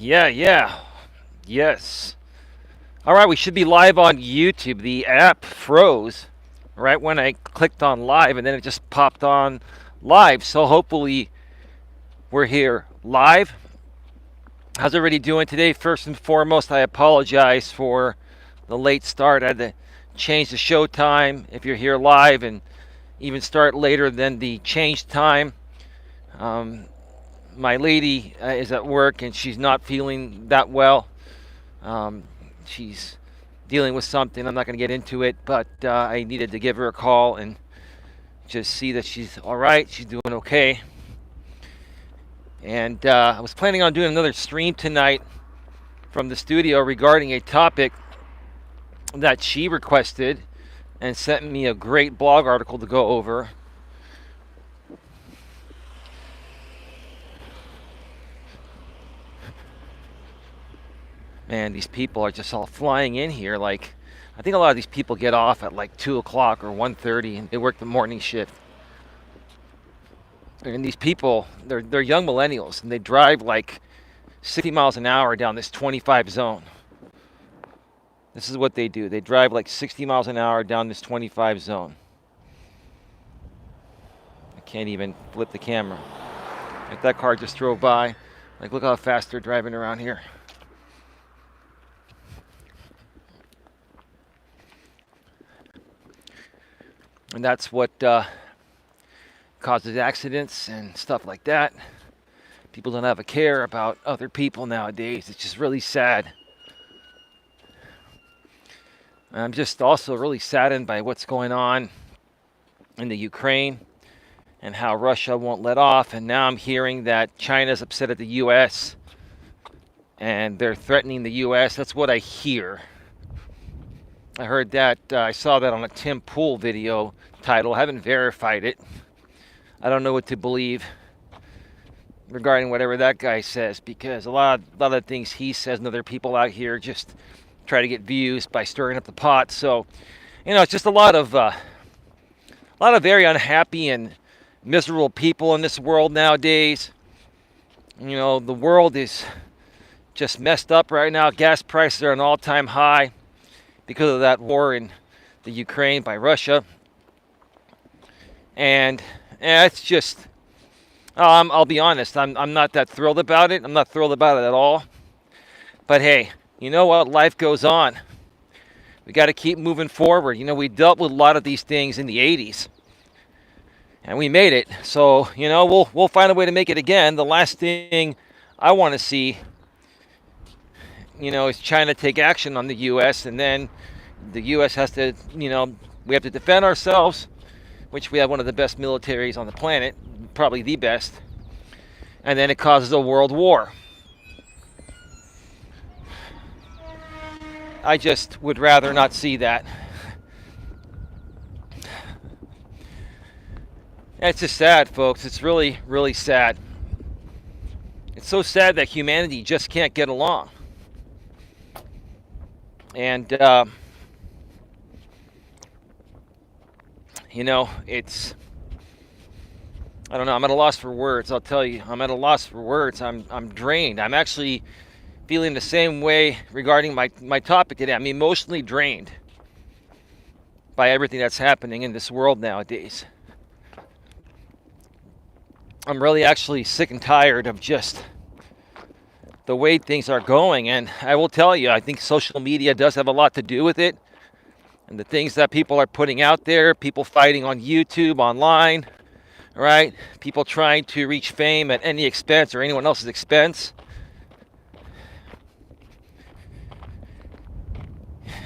Yeah. Yes. All right, we should be live on YouTube. The app froze right when I clicked on live, and then it just popped on live. So hopefully we're here live. How's everybody doing today? First and foremost, I apologize for the late start. I had to change the show time if you're here live and even start later than the changed time. Um, my lady is at work and she's not feeling that well. Um, she's dealing with something. I'm not going to get into it, but I needed to give her a call and just see that she's all right. She's doing okay. And I was planning on doing another stream tonight from the studio regarding a topic that she requested and sent me a great blog article to go over. Man, these people are just all flying in here. Like, I think a lot of these people get off at like 2 o'clock or 1:30 and they work the morning shift. And these people, they're young millennials and they drive like 60 miles an hour down this 25 zone. This is what they do. They drive like 60 miles an hour down this 25 zone. I can't even flip the camera. If that car just drove by, like look how fast they're driving around here. And that's what causes accidents and stuff like that. People don't have a care about other people nowadays. It's just really sad. I'm just also really saddened by what's going on in the Ukraine and how Russia won't let off. And now I'm hearing that China's upset at the U.S. and they're threatening the U.S. That's what I hear. I heard that. I saw that on a Tim Pool video title. I haven't verified it. I don't know what to believe regarding whatever that guy says, because a lot of things he says and other people out here just try to get views by stirring up the pot. So, it's just a lot of very unhappy and miserable people in this world nowadays. The world is just messed up right now. Gas prices are an all-time high because of that war in the Ukraine by Russia. And it's just, I'll be honest, I'm not that thrilled about it. I'm not thrilled about it at all. But hey, you know what? Life goes on. We got to keep moving forward. We dealt with a lot of these things in the 80s. And we made it. So, we'll find a way to make it again. The last thing I want to see, is China take action on the U.S. and then the U.S. has to, we have to defend ourselves, which we have one of the best militaries on the planet, probably the best. And then it causes a world war. I just would rather not see that. It's just sad, folks. It's really, really sad. It's so sad that humanity just can't get along. And, it's, I don't know, I'm at a loss for words. I'll tell you, I'm at a loss for words. I'm drained. I'm actually feeling the same way regarding my topic today. I'm emotionally drained by everything that's happening in this world nowadays. I'm really actually sick and tired of just the way things are going. And I will tell you, I think social media does have a lot to do with it. And the things that people are putting out there, people fighting on YouTube, online, right? People trying to reach fame at any expense or anyone else's expense.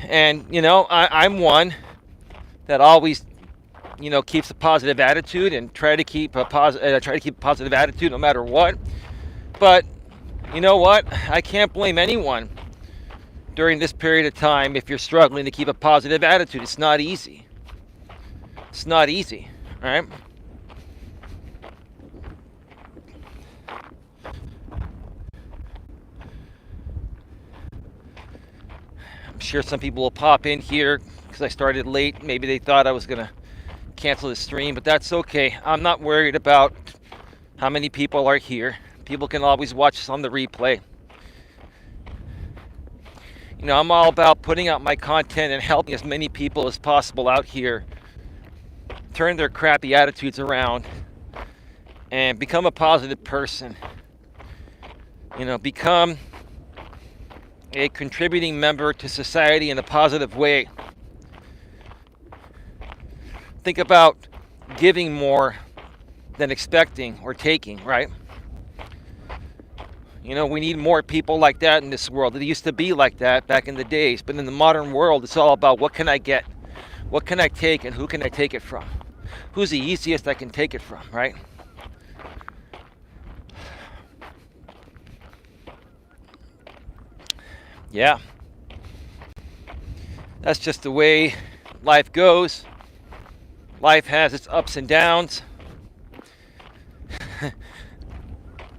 And, I'm one that always, keeps a positive attitude and try to keep a positive attitude no matter what. But you know what? I can't blame anyone during this period of time if you're struggling to keep a positive attitude. It's not easy. It's not easy, right? I'm sure some people will pop in here because I started late. Maybe they thought I was going to cancel the stream, but that's okay. I'm not worried about how many people are here. People can always watch us on the replay. I'm all about putting out my content and helping as many people as possible out here turn their crappy attitudes around and become a positive person. Become a contributing member to society in a positive way. Think about giving more than expecting or taking, right? We need more people like that in this world. It used to be like that back in the days, but in the modern world, it's all about what can I get, what can I take, and who can I take it from? Who's the easiest I can take it from, right? Yeah. That's just the way life goes. Life has its ups and downs.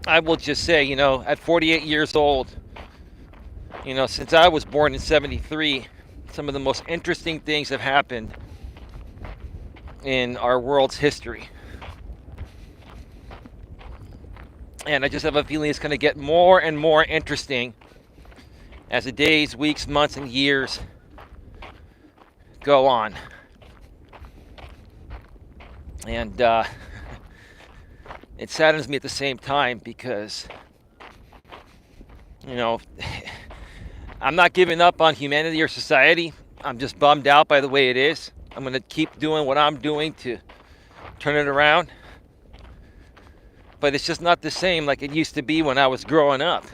I will just say, at 48 years old, since I was born in 73, some of the most interesting things have happened in our world's history. And I just have a feeling it's going to get more and more interesting as the days, weeks, months, and years go on. And it saddens me at the same time because, I'm not giving up on humanity or society. I'm just bummed out by the way it is. I'm going to keep doing what I'm doing to turn it around. But it's just not the same like it used to be when I was growing up.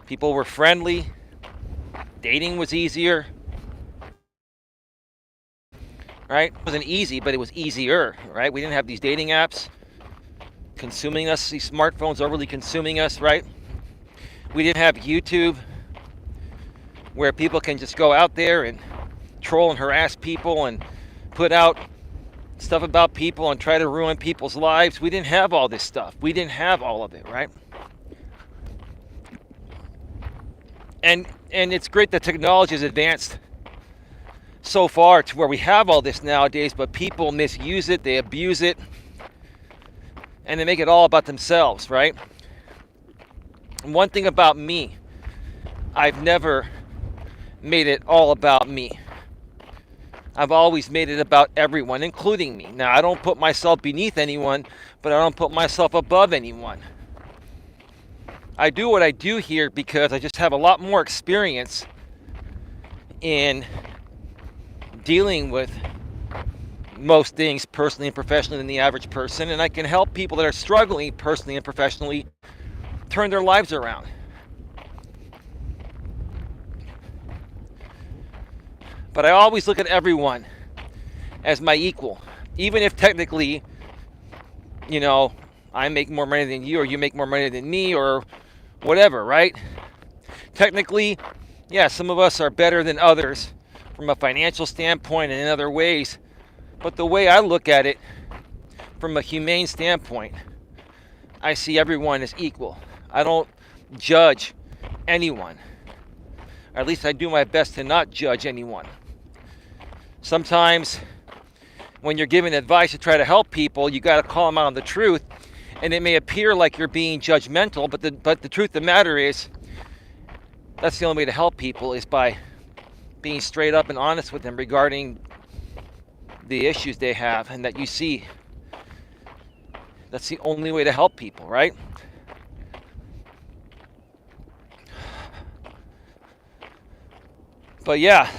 People were friendly. Dating was easier. Right? It wasn't easy, but it was easier, right? We didn't have these dating apps consuming us. These smartphones overly consuming us, right? We didn't have YouTube where people can just go out there and troll and harass people and put out stuff about people and try to ruin people's lives. We didn't have all this stuff. We didn't have all of it, right? And it's great that technology has advanced so far to where we have all this nowadays, but people misuse it, they abuse it, and they make it all about themselves, right? And one thing about me, I've never made it all about me. I've always made it about everyone, including me. Now, I don't put myself beneath anyone, but I don't put myself above anyone. I do what I do here because I just have a lot more experience in dealing with most things personally and professionally than the average person, and I can help people that are struggling personally and professionally turn their lives around. But I always look at everyone as my equal, even if technically, I make more money than you or you make more money than me or whatever, right? Technically, yeah, some of us are better than others from a financial standpoint and in other ways. But the way I look at it, from a humane standpoint, I see everyone as equal. I don't judge anyone. Or at least I do my best to not judge anyone. Sometimes when you're giving advice to try to help people, you got to call them out on the truth. And it may appear like you're being judgmental, but the truth of the matter is, that's the only way to help people is by being straight up and honest with them regarding the issues they have and that you see. That's the only way to help people, right? But yeah,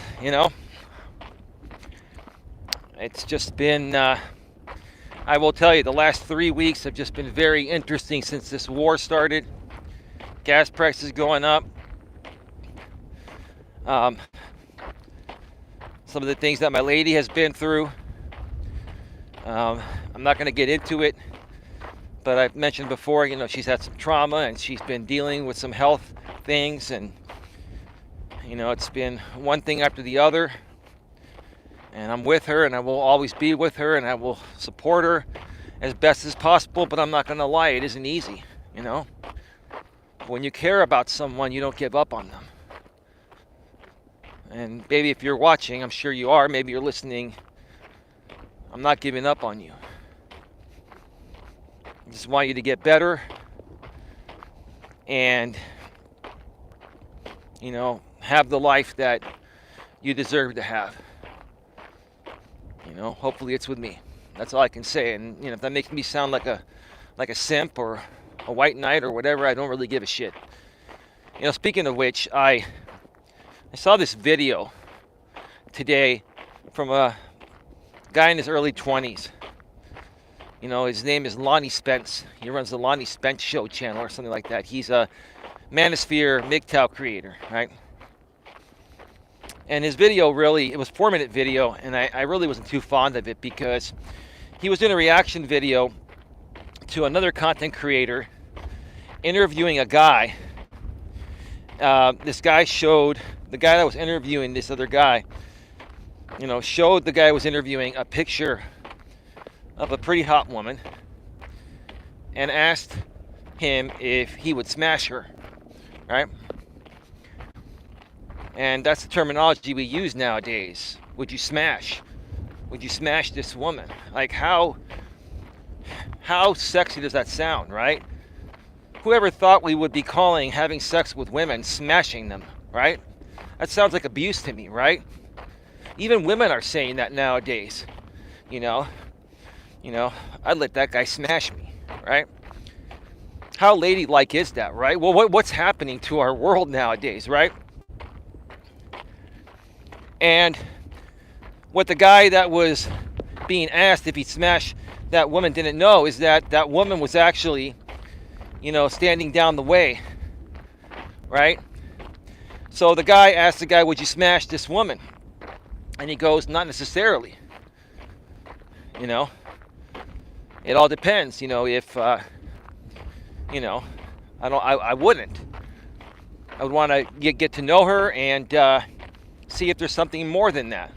it's just been, I will tell you, the last 3 weeks have just been very interesting since this war started. Gas prices going up. Some of the things that my lady has been through. I'm not going to get into it, but I've mentioned before, she's had some trauma and she's been dealing with some health things, and it's been one thing after the other. And I'm with her, and I will always be with her, and I will support her as best as possible. But I'm not going to lie, it isn't easy, When you care about someone, you don't give up on them. And baby, if you're watching, I'm sure you are, maybe you're listening, I'm not giving up on you. I just want you to get better and, have the life that you deserve to have. You know, hopefully it's with me. That's all I can say. And you know, if that makes me sound like a simp or a white knight or whatever, I don't really give a shit. You know, speaking of which, I saw this video today from a guy in his early 20s. You know, his name is Lonnie Spence. He runs the Lonnie Spence Show channel or something like that. He's a Manosphere MGTOW creator, right? And his video really, it was a 4-minute video, and I really wasn't too fond of it because he was doing a reaction video to another content creator interviewing a guy. This guy showed, the guy that was interviewing this other guy, you know, showed the guy who was interviewing a picture of a pretty hot woman and asked him if he would smash her, right? And that's the terminology we use nowadays. Would you smash? Would you smash this woman? Like how sexy does that sound, right? Whoever thought we would be calling having sex with women smashing them, right? That sounds like abuse to me, right? Even women are saying that nowadays. You know, I'd let that guy smash me, right? How ladylike is that, right? Well, what's happening to our world nowadays, right? And what the guy that was being asked if he'd smash that woman didn't know is that that woman was actually, you know, standing down the way, right? So the guy asked the guy, would you smash this woman? And he goes, not necessarily. You know, it all depends. You know, if, you know, I wouldn't. I would want to get to know her and see if there's something more than that,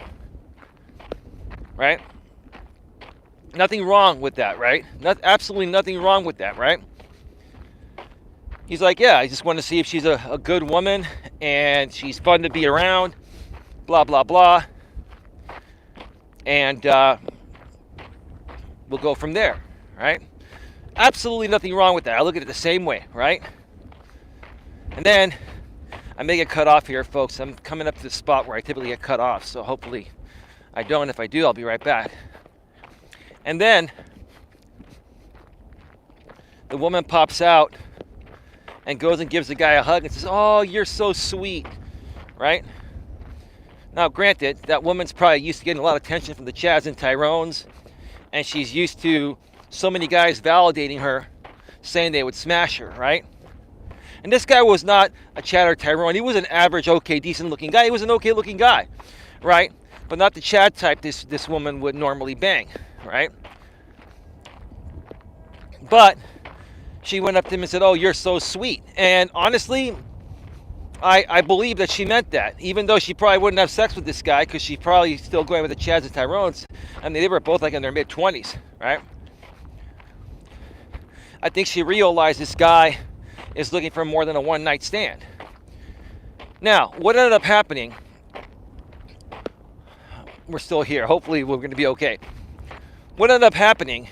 right? Nothing wrong with that, right? Absolutely nothing wrong with that, right? He's like, yeah, I just want to see if she's a good woman and she's fun to be around, blah, blah, blah. And we'll go from there, right? Absolutely nothing wrong with that. I look at it the same way, right? And then I may get cut off here, folks. I'm coming up to the spot where I typically get cut off, so hopefully I don't. If I do, I'll be right back. And then the woman pops out and goes and gives the guy a hug and says, oh, you're so sweet, right? Now, granted, that woman's probably used to getting a lot of attention from the Chads and Tyrones, and she's used to so many guys validating her, saying they would smash her, right? And this guy was not a Chad or Tyrone. He was an average, okay, decent-looking guy. He was an okay-looking guy, right? But not the Chad type this woman would normally bang, right? But she went up to him and said, oh, you're so sweet. And honestly, I believe that she meant that, even though she probably wouldn't have sex with this guy because she's probably still going with the Chads and Tyrones. I mean, they were both like in their mid-20s, right? I think she realized this guy is looking for more than a one-night stand. Now, what ended up happening, we're still here. Hopefully we're going to be okay. What ended up happening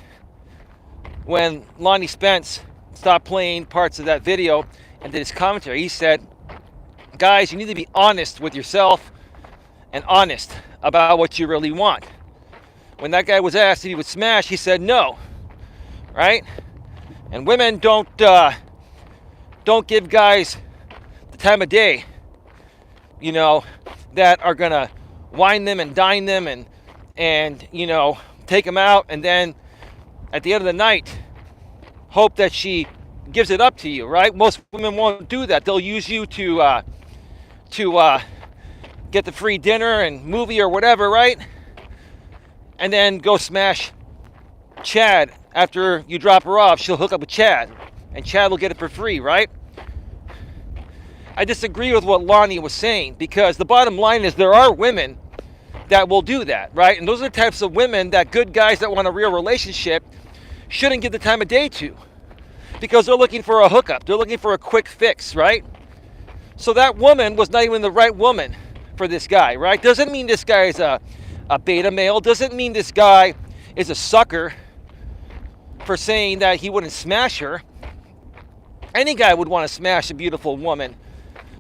when Lonnie Spence stopped playing parts of that video and did his commentary, he said, guys, you need to be honest with yourself and honest about what you really want. When that guy was asked if he would smash, he said no, right? And women don't give guys the time of day, you know, that are gonna wine them and dine them and you know, take them out, and then at the end of the night hope that she gives it up to you, right? Most women won't do that. They'll use you to get the free dinner and movie or whatever, right? And then go smash Chad. After you drop her off, she'll hook up with Chad, and Chad will get it for free, right? I disagree with what Lonnie was saying, because the bottom line is there are women that will do that, right? And those are the types of women that good guys that want a real relationship shouldn't give the time of day to, because they're looking for a hookup. They're looking for a quick fix, right? So that woman was not even the right woman for this guy, right? Doesn't mean this guy is a beta male. Doesn't mean this guy is a sucker for saying that he wouldn't smash her. Any guy would want to smash a beautiful woman,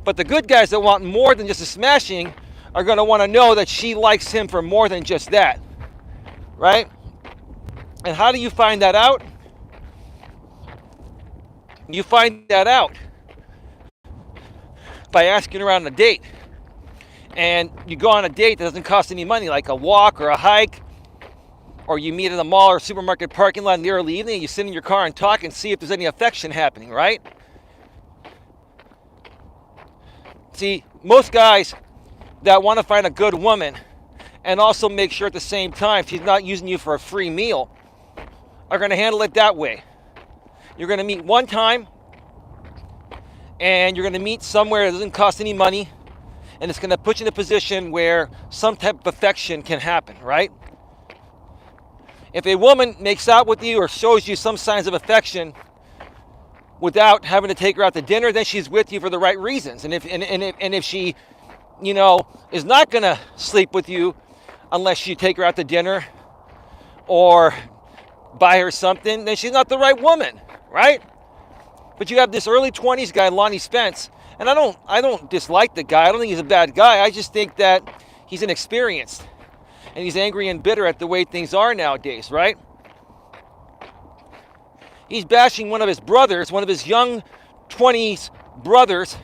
But the good guys that want more than just a smashing are going to want to know that she likes him for more than just that, right? And how do you find that out? You find that out by asking her out on a date. And you go on a date that doesn't cost any money, like a walk or a hike, or you meet at a mall or supermarket parking lot in the early evening, and you sit in your car and talk and see if there's any affection happening, right? See, most guys that want to find a good woman and also make sure at the same time she's not using you for a free meal are going to handle it that way. You're going to meet one time, and you're going to meet somewhere that doesn't cost any money, and it's going to put you in a position where some type of affection can happen, right? If a woman makes out with you or shows you some signs of affection without having to take her out to dinner, then she's with you for the right reasons. And if she, is not going to sleep with you unless you take her out to dinner or buy her something, then she's not the right woman, right? But you have this early 20s guy, Lonnie Spence, and I don't dislike the guy. I don't think he's a bad guy. I just think that he's inexperienced, and he's angry and bitter at the way things are nowadays, right? He's bashing one of his brothers, one of his young 20s brothers,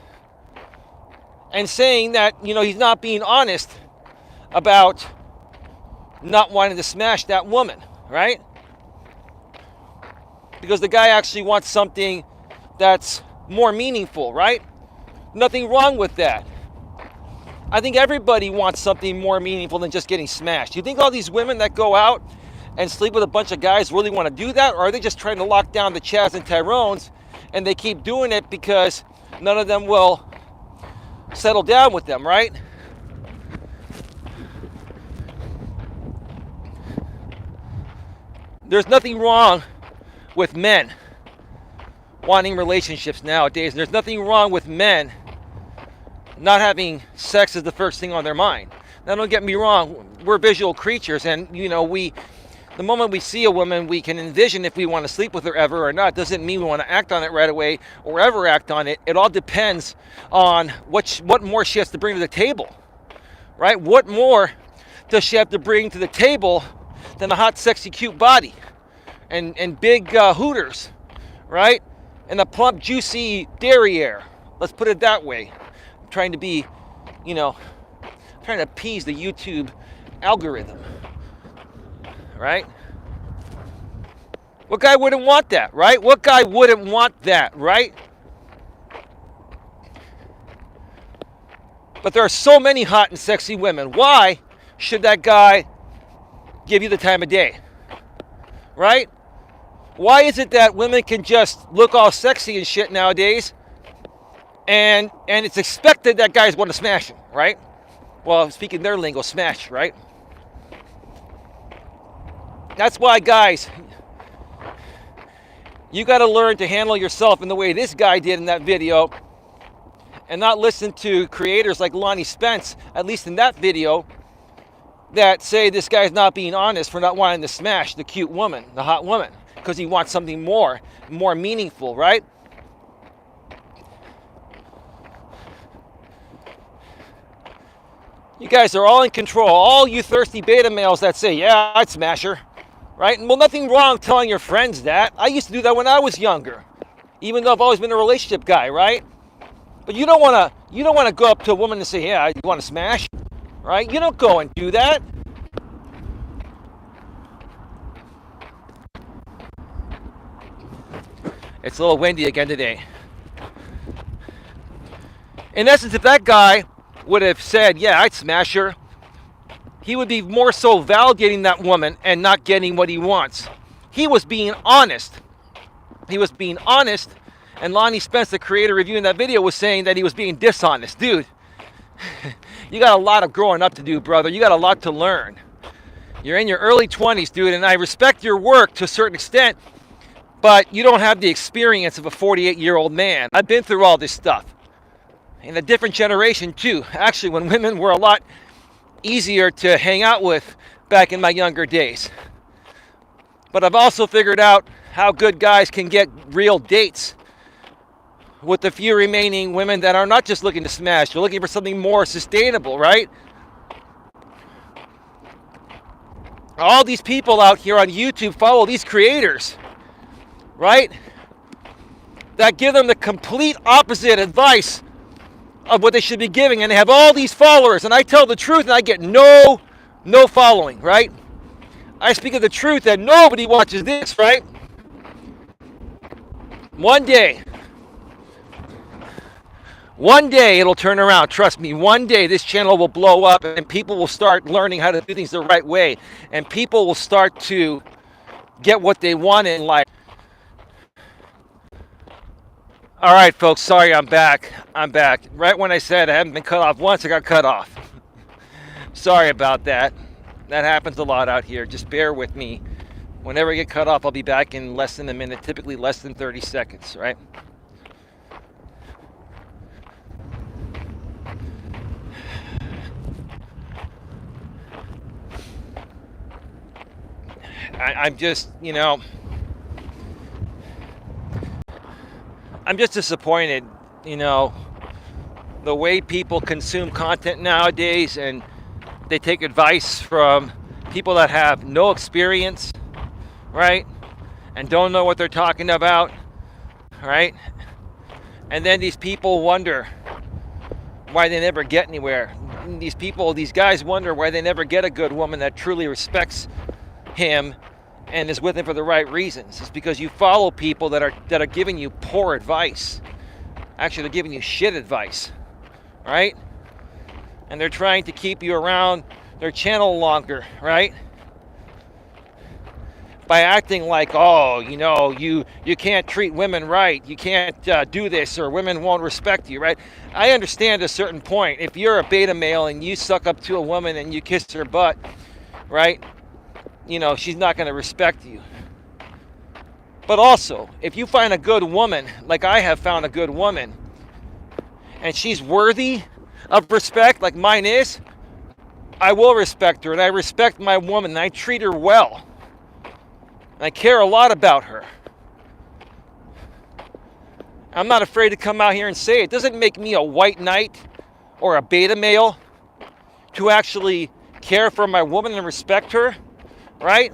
and saying that, he's not being honest about not wanting to smash that woman, right? Because the guy actually wants something that's more meaningful, right? Nothing wrong with that. I think everybody wants something more meaningful than just getting smashed. You think all these women that go out and sleep with a bunch of guys really want to do that? Or are they just trying to lock down the Chaz and Tyrones, and they keep doing it because none of them will settle down with them, right? There's nothing wrong with men wanting relationships nowadays. There's nothing wrong with men not having sex as the first thing on their mind. Now, don't get me wrong, we're visual creatures, and the moment we see a woman, we can envision if we want to sleep with her ever or not. Doesn't mean we want to act on it right away or ever act on it. It all depends on what more she has to bring to the table, right? What more does she have to bring to the table than a hot, sexy, cute body and big hooters, right? And a plump, juicy derriere. Let's put it that way. I'm trying to be, trying to appease the YouTube algorithm, right? What guy wouldn't want that, right? What guy wouldn't want that, right? But there are so many hot and sexy women. Why should that guy give you the time of day, right? Why is it that women can just look all sexy and shit nowadays, and it's expected that guys want to smash them, right? Well, speaking their lingo, smash, right? That's why, guys, you got to learn to handle yourself in the way this guy did in that video, and not listen to creators like Lonnie Spence, at least in that video, that say this guy's not being honest for not wanting to smash the cute woman, the hot woman, because he wants something more meaningful, right? You guys are all in control. All you thirsty beta males that say, yeah, I'd smash her, right? And well, nothing wrong telling your friends that. I used to do that when I was younger, even though I've always been a relationship guy, right? But you don't want to go up to a woman and say, yeah, you want to smash, right? You don't go and do that. It's a little windy again today. In essence, if that guy would have said, yeah, I'd smash her, he would be more so validating that woman and not getting what he wants. He was being honest. And Lonnie Spence, the creator reviewing that video, was saying that he was being dishonest. Dude, you got a lot of growing up to do, brother. You got a lot to learn. You're in your early 20s, dude, and I respect your work to a certain extent, but you don't have the experience of a 48-year-old man. I've been through all this stuff. In a different generation, too. Actually, when women were a lot easier to hang out with back in my younger days. But I've also figured out how good guys can get real dates with the few remaining women that are not just looking to smash, they're looking for something more sustainable, right? All these people out here on YouTube follow these creators, right? That give them the complete opposite advice of what they should be giving, and they have all these followers, and I tell the truth and I get no following, right? I speak of the truth and nobody watches this, right? One day it'll turn around. Trust me, one day this channel will blow up and people will start learning how to do things the right way, and people will start to get what they want in life. All right, folks, sorry, I'm back. Right when I said I haven't been cut off once, I got cut off. Sorry about that. That happens a lot out here. Just bear with me. Whenever I get cut off, I'll be back in less than a minute, typically less than 30 seconds, right? I'm just, I'm just disappointed, the way people consume content nowadays, and they take advice from people that have no experience, right? And don't know what they're talking about, right? And then these people wonder why they never get anywhere. These guys wonder why they never get a good woman that truly respects him and is with him for the right reasons. It's because you follow people that are giving you poor advice. Actually, they're giving you shit advice, right? And they're trying to keep you around their channel longer, right? By acting like, oh, you can't treat women right, you can't do this, or women won't respect you, right? I understand a certain point. If you're a beta male and you suck up to a woman and you kiss her butt, right? She's not going to respect you. But also, if you find a good woman, like I have found a good woman, and she's worthy of respect, like mine is, I will respect her, and I respect my woman, and I treat her well. And I care a lot about her. I'm not afraid to come out here and say it. It doesn't make me a white knight or a beta male to actually care for my woman and respect her, right?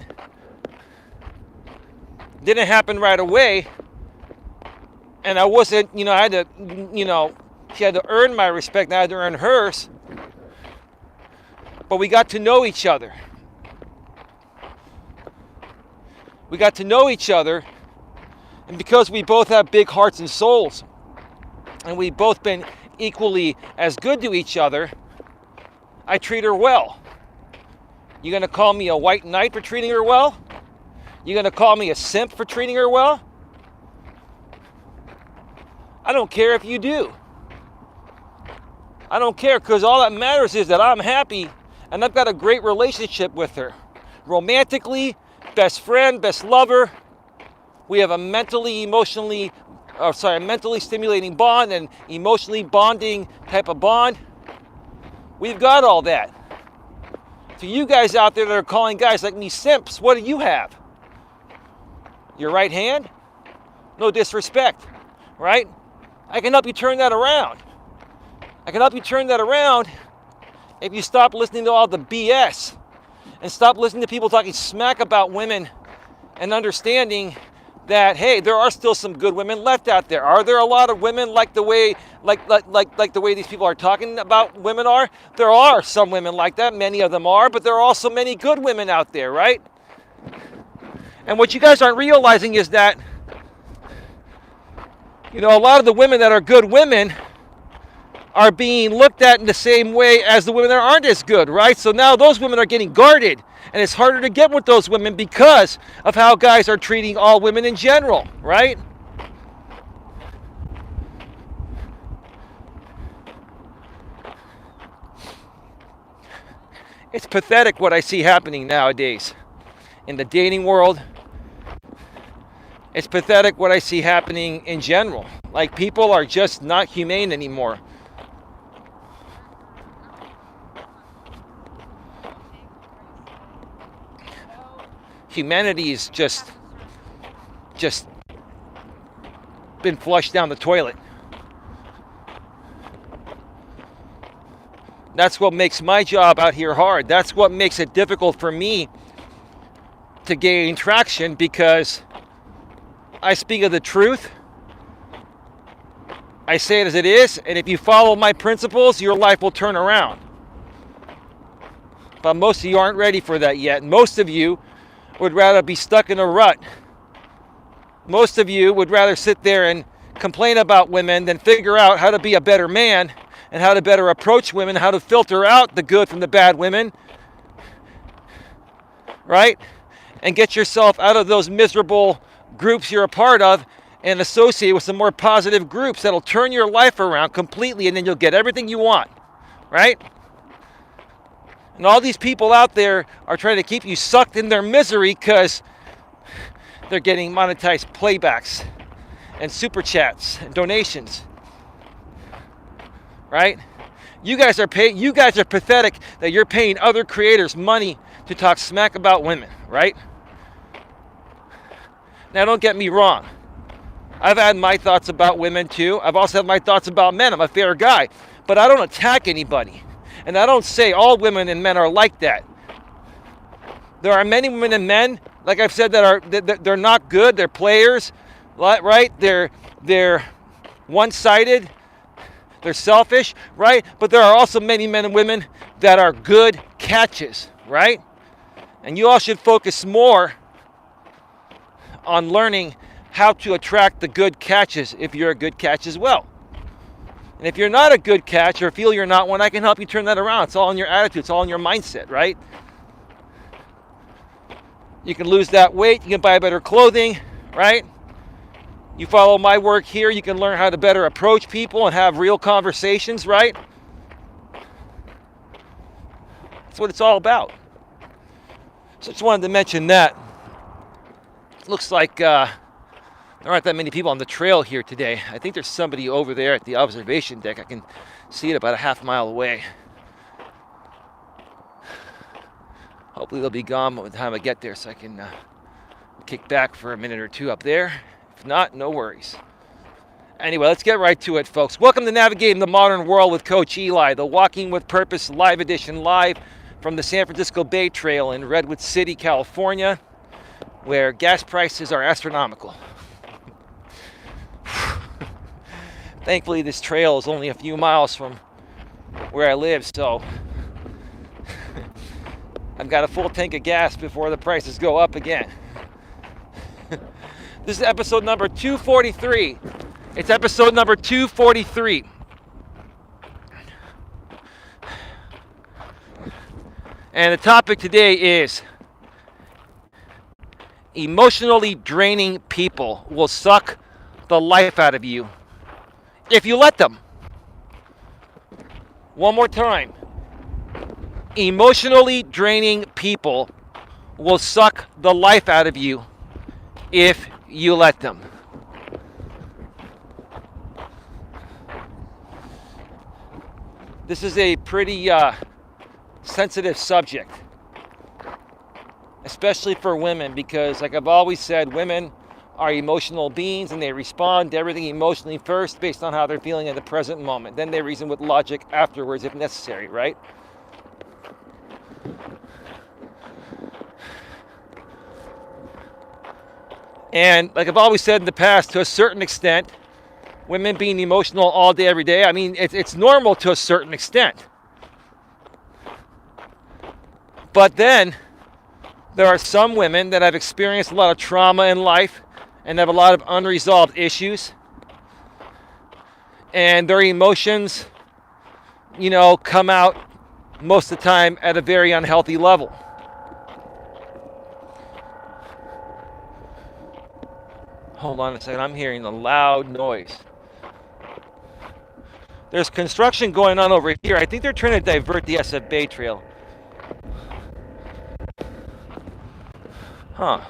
Didn't happen right away. And I wasn't, I had to, she had to earn my respect, and I had to earn hers. But we got to know each other. We got to know each other, and because we both have big hearts and souls, and we've both been equally as good to each other, I treat her well. You gonna call me a white knight for treating her well? You gonna call me a simp for treating her well? I don't care if you do. I don't care, because all that matters is that I'm happy and I've got a great relationship with her. Romantically, best friend, best lover. We have a mentally stimulating bond and emotionally bonding type of bond. We've got all that. To you guys out there that are calling guys like me simps, what do you have? Your right hand? No disrespect, right? I can help you turn that around. I can help you turn that around if you stop listening to all the BS and stop listening to people talking smack about women and understanding that, hey, there are still some good women left out there. Are there a lot of women like the way these people are talking about women are? There are some women like that. Many of them are, but there are also many good women out there, right? And what you guys aren't realizing is that, a lot of the women that are good women are being looked at in the same way as the women that aren't as good, right? So now those women are getting guarded, and it's harder to get with those women because of how guys are treating all women in general, right? It's pathetic what I see happening nowadays in the dating world. It's pathetic what I see happening in general. Like, people are just not humane anymore. Humanity is just been flushed down the toilet. That's what makes my job out here hard. That's what makes it difficult for me to gain traction, because I speak of the truth. I say it as it is, and if you follow my principles, your life will turn around. But most of you aren't ready for that yet. Most of you would rather be stuck in a rut. Most of you would rather sit there and complain about women than figure out how to be a better man and how to better approach women, how to filter out the good from the bad women, right? And get yourself out of those miserable groups you're a part of and associate with some more positive groups that'll turn your life around completely, and then you'll get everything you want, right? And all these people out there are trying to keep you sucked in their misery because they're getting monetized playbacks and super chats and donations, right? You guys are pathetic that you're paying other creators money to talk smack about women, right? Now, don't get me wrong. I've had my thoughts about women too. I've also had my thoughts about men. I'm a fair guy, but I don't attack anybody. And I don't say all women and men are like that. There are many women and men, like I've said, they're not good. They're players, right? They're one-sided. They're selfish, right? But there are also many men and women that are good catches, right? And you all should focus more on learning how to attract the good catches if you're a good catch as well. And if you're not a good catch or feel you're not one, I can help you turn that around. It's all in your attitude. It's all in your mindset, right? You can lose that weight. You can buy better clothing, right? You follow my work here, you can learn how to better approach people and have real conversations, right? That's what it's all about. So I just wanted to mention that. It looks like there aren't that many people on the trail here today. I think there's somebody over there at the observation deck. I can see it about a half mile away. Hopefully they'll be gone by the time I get there so I can kick back for a minute or two up there. If not, no worries. Anyway, let's get right to it, folks. Welcome to Navigating the Modern World with Coach Eli, the Walking with Purpose live edition, live from the San Francisco Bay Trail in Redwood City, California, where gas prices are astronomical. Thankfully, this trail is only a few miles from where I live, so I've got a full tank of gas before the prices go up again. This is episode number 243. It's episode number 243. And the topic today is emotionally draining people will suck the life out of you if you let them. One more time. Emotionally draining people will suck the life out of you if you let them. This is a pretty sensitive subject, especially for women, because like I've always said, women are emotional beings and they respond to everything emotionally first based on how they're feeling in the present moment. Then they reason with logic afterwards if necessary, right? And like I've always said in the past, to a certain extent, women being emotional all day, every day, I mean, it's normal to a certain extent. But then there are some women that have experienced a lot of trauma in life and have a lot of unresolved issues. And their emotions, come out most of the time at a very unhealthy level. Hold on a second, I'm hearing a loud noise. There's construction going on over here. I think they're trying to divert the SF Bay Trail. Huh.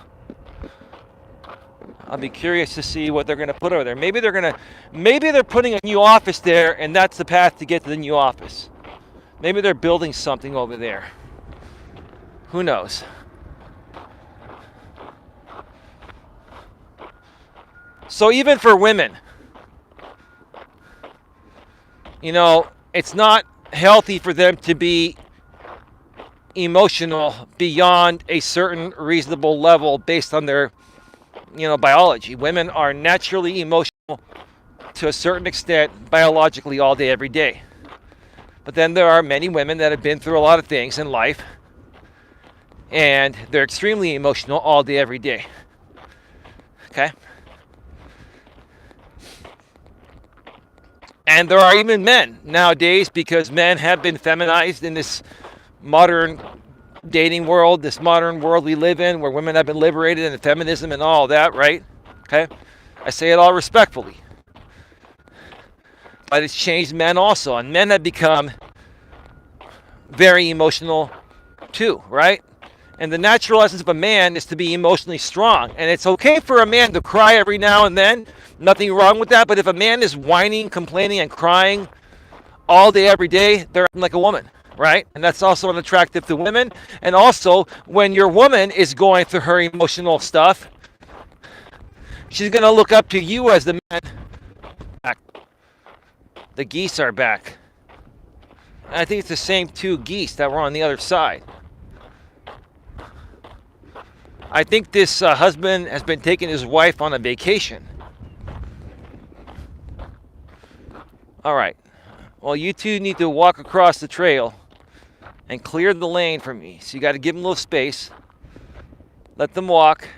I'll be curious to see what they're going to put over there. Maybe they're putting a new office there, and that's the path to get to the new office. Maybe they're building something over there. Who knows? So even for women, it's not healthy for them to be emotional beyond a certain reasonable level based on their, biology. Women are naturally emotional to a certain extent biologically all day, every day. But then there are many women that have been through a lot of things in life and they're extremely emotional all day, every day. Okay? And there are even men nowadays, because men have been feminized in this modern dating world, this modern world we live in, where women have been liberated and feminism and all that, right? Okay? I say it all respectfully. But it's changed men also, and men have become very emotional too, right? And the natural essence of a man is to be emotionally strong. And it's okay for a man to cry every now and then. Nothing wrong with that. But if a man is whining, complaining, and crying all day, every day, they're like a woman, right? And that's also unattractive to women. And also, when your woman is going through her emotional stuff, she's going to look up to you as the man. The geese are back. And I think it's the same two geese that were on the other side. I think this husband has been taking his wife on a vacation. All right. Well, you two need to walk across the trail and clear the lane for me. So you got to give them a little space. Let them walk.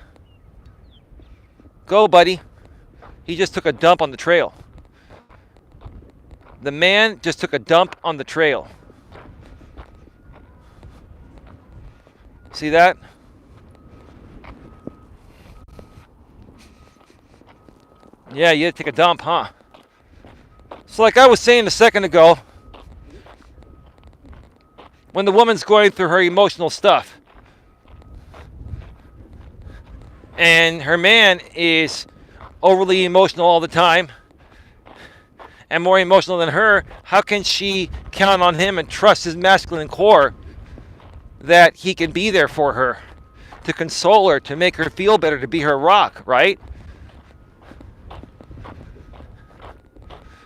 Go, buddy. He just took a dump on the trail. The man just took a dump on the trail. See that? Yeah, you had to take a dump, huh? So like I was saying a second ago, when the woman's going through her emotional stuff and her man is overly emotional all the time and more emotional than her, how can she count on him and trust his masculine core that he can be there for her, to console her, to make her feel better, to be her rock, right?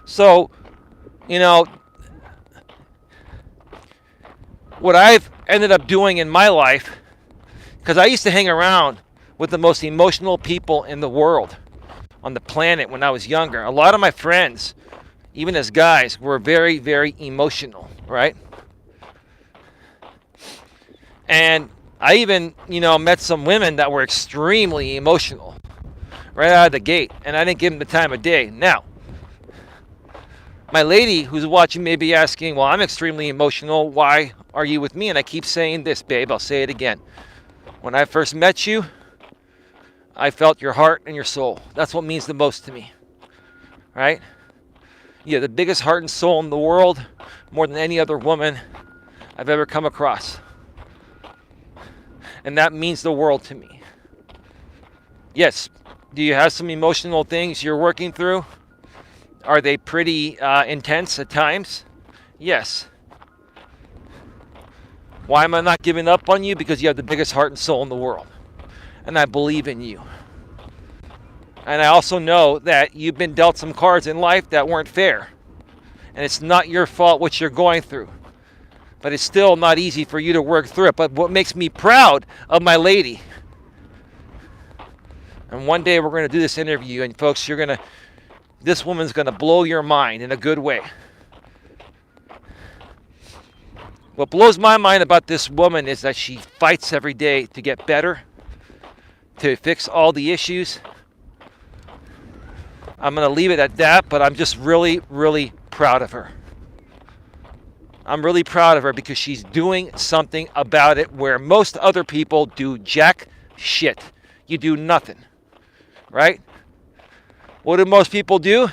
So, what I've ended up doing in my life, because I used to hang around with the most emotional people in the world, on the planet, when I was younger. A lot of my friends, even as guys, were very, very emotional, right? And I even, met some women that were extremely emotional right out of the gate, and I didn't give them the time of day. Now, my lady who's watching may be asking, well, I'm extremely emotional. Why are you with me? And I keep saying this, babe. I'll say it again. When I first met you, I felt your heart and your soul. That's what means the most to me, right? You're the biggest heart and soul in the world, more than any other woman I've ever come across. And that means the world to me. Yes, do you have some emotional things you're working through? Are they pretty intense at times? Yes. Why am I not giving up on you? Because you have the biggest heart and soul in the world. And I believe in you. And I also know that you've been dealt some cards in life that weren't fair. And it's not your fault what you're going through. But it's still not easy for you to work through it. But what makes me proud of my lady, and one day we're going to do this interview, and folks, this woman's going to blow your mind in a good way. What blows my mind about this woman is that she fights every day to get better, to fix all the issues. I'm going to leave it at that, but I'm just really, really proud of her. I'm really proud of her because she's doing something about it where most other people do jack shit. You do nothing, right? What do most people do?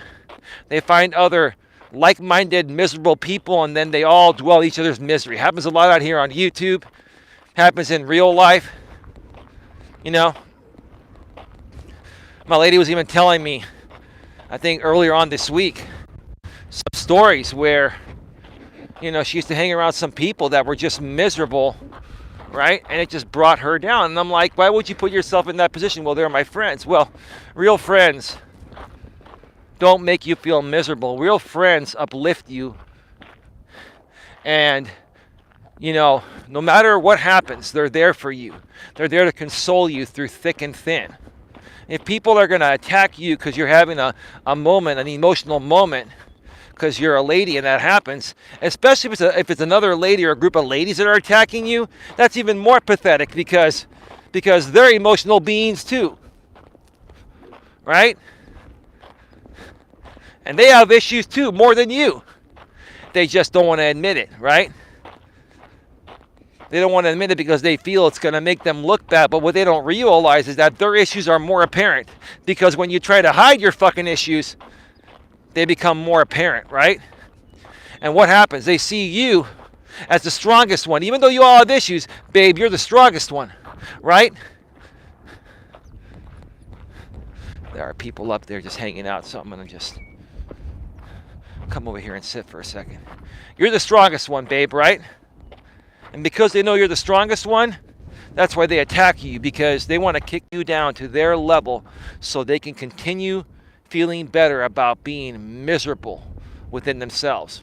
They find other like-minded, miserable people, and then they all dwell each other's misery. Happens a lot out here on YouTube. Happens in real life. My lady was even telling me, I think earlier on this week, some stories where, she used to hang around some people that were just miserable, right? And it just brought her down. And I'm like, why would you put yourself in that position? Well, they're my friends. Well, real friends don't make you feel miserable. Real friends uplift you And, no matter what happens, they're there for you. They're there to console you through thick and thin. If people are going to attack you because you're having a moment, an emotional moment, because you're a lady and that happens, especially if it's another lady or a group of ladies that are attacking you, that's even more pathetic because they're emotional beings too, right? And they have issues too, more than you. They just don't want to admit it, right? They don't want to admit it because they feel it's going to make them look bad. But what they don't realize is that their issues are more apparent. Because when you try to hide your fucking issues, they become more apparent, right? And what happens? They see you as the strongest one. Even though you all have issues, babe, you're the strongest one, right? There are people up there just hanging out, so I'm going to just come over here and sit for a second. You're the strongest one, babe, right? And because they know you're the strongest one, that's why they attack you, because they want to kick you down to their level so they can continue feeling better about being miserable within themselves.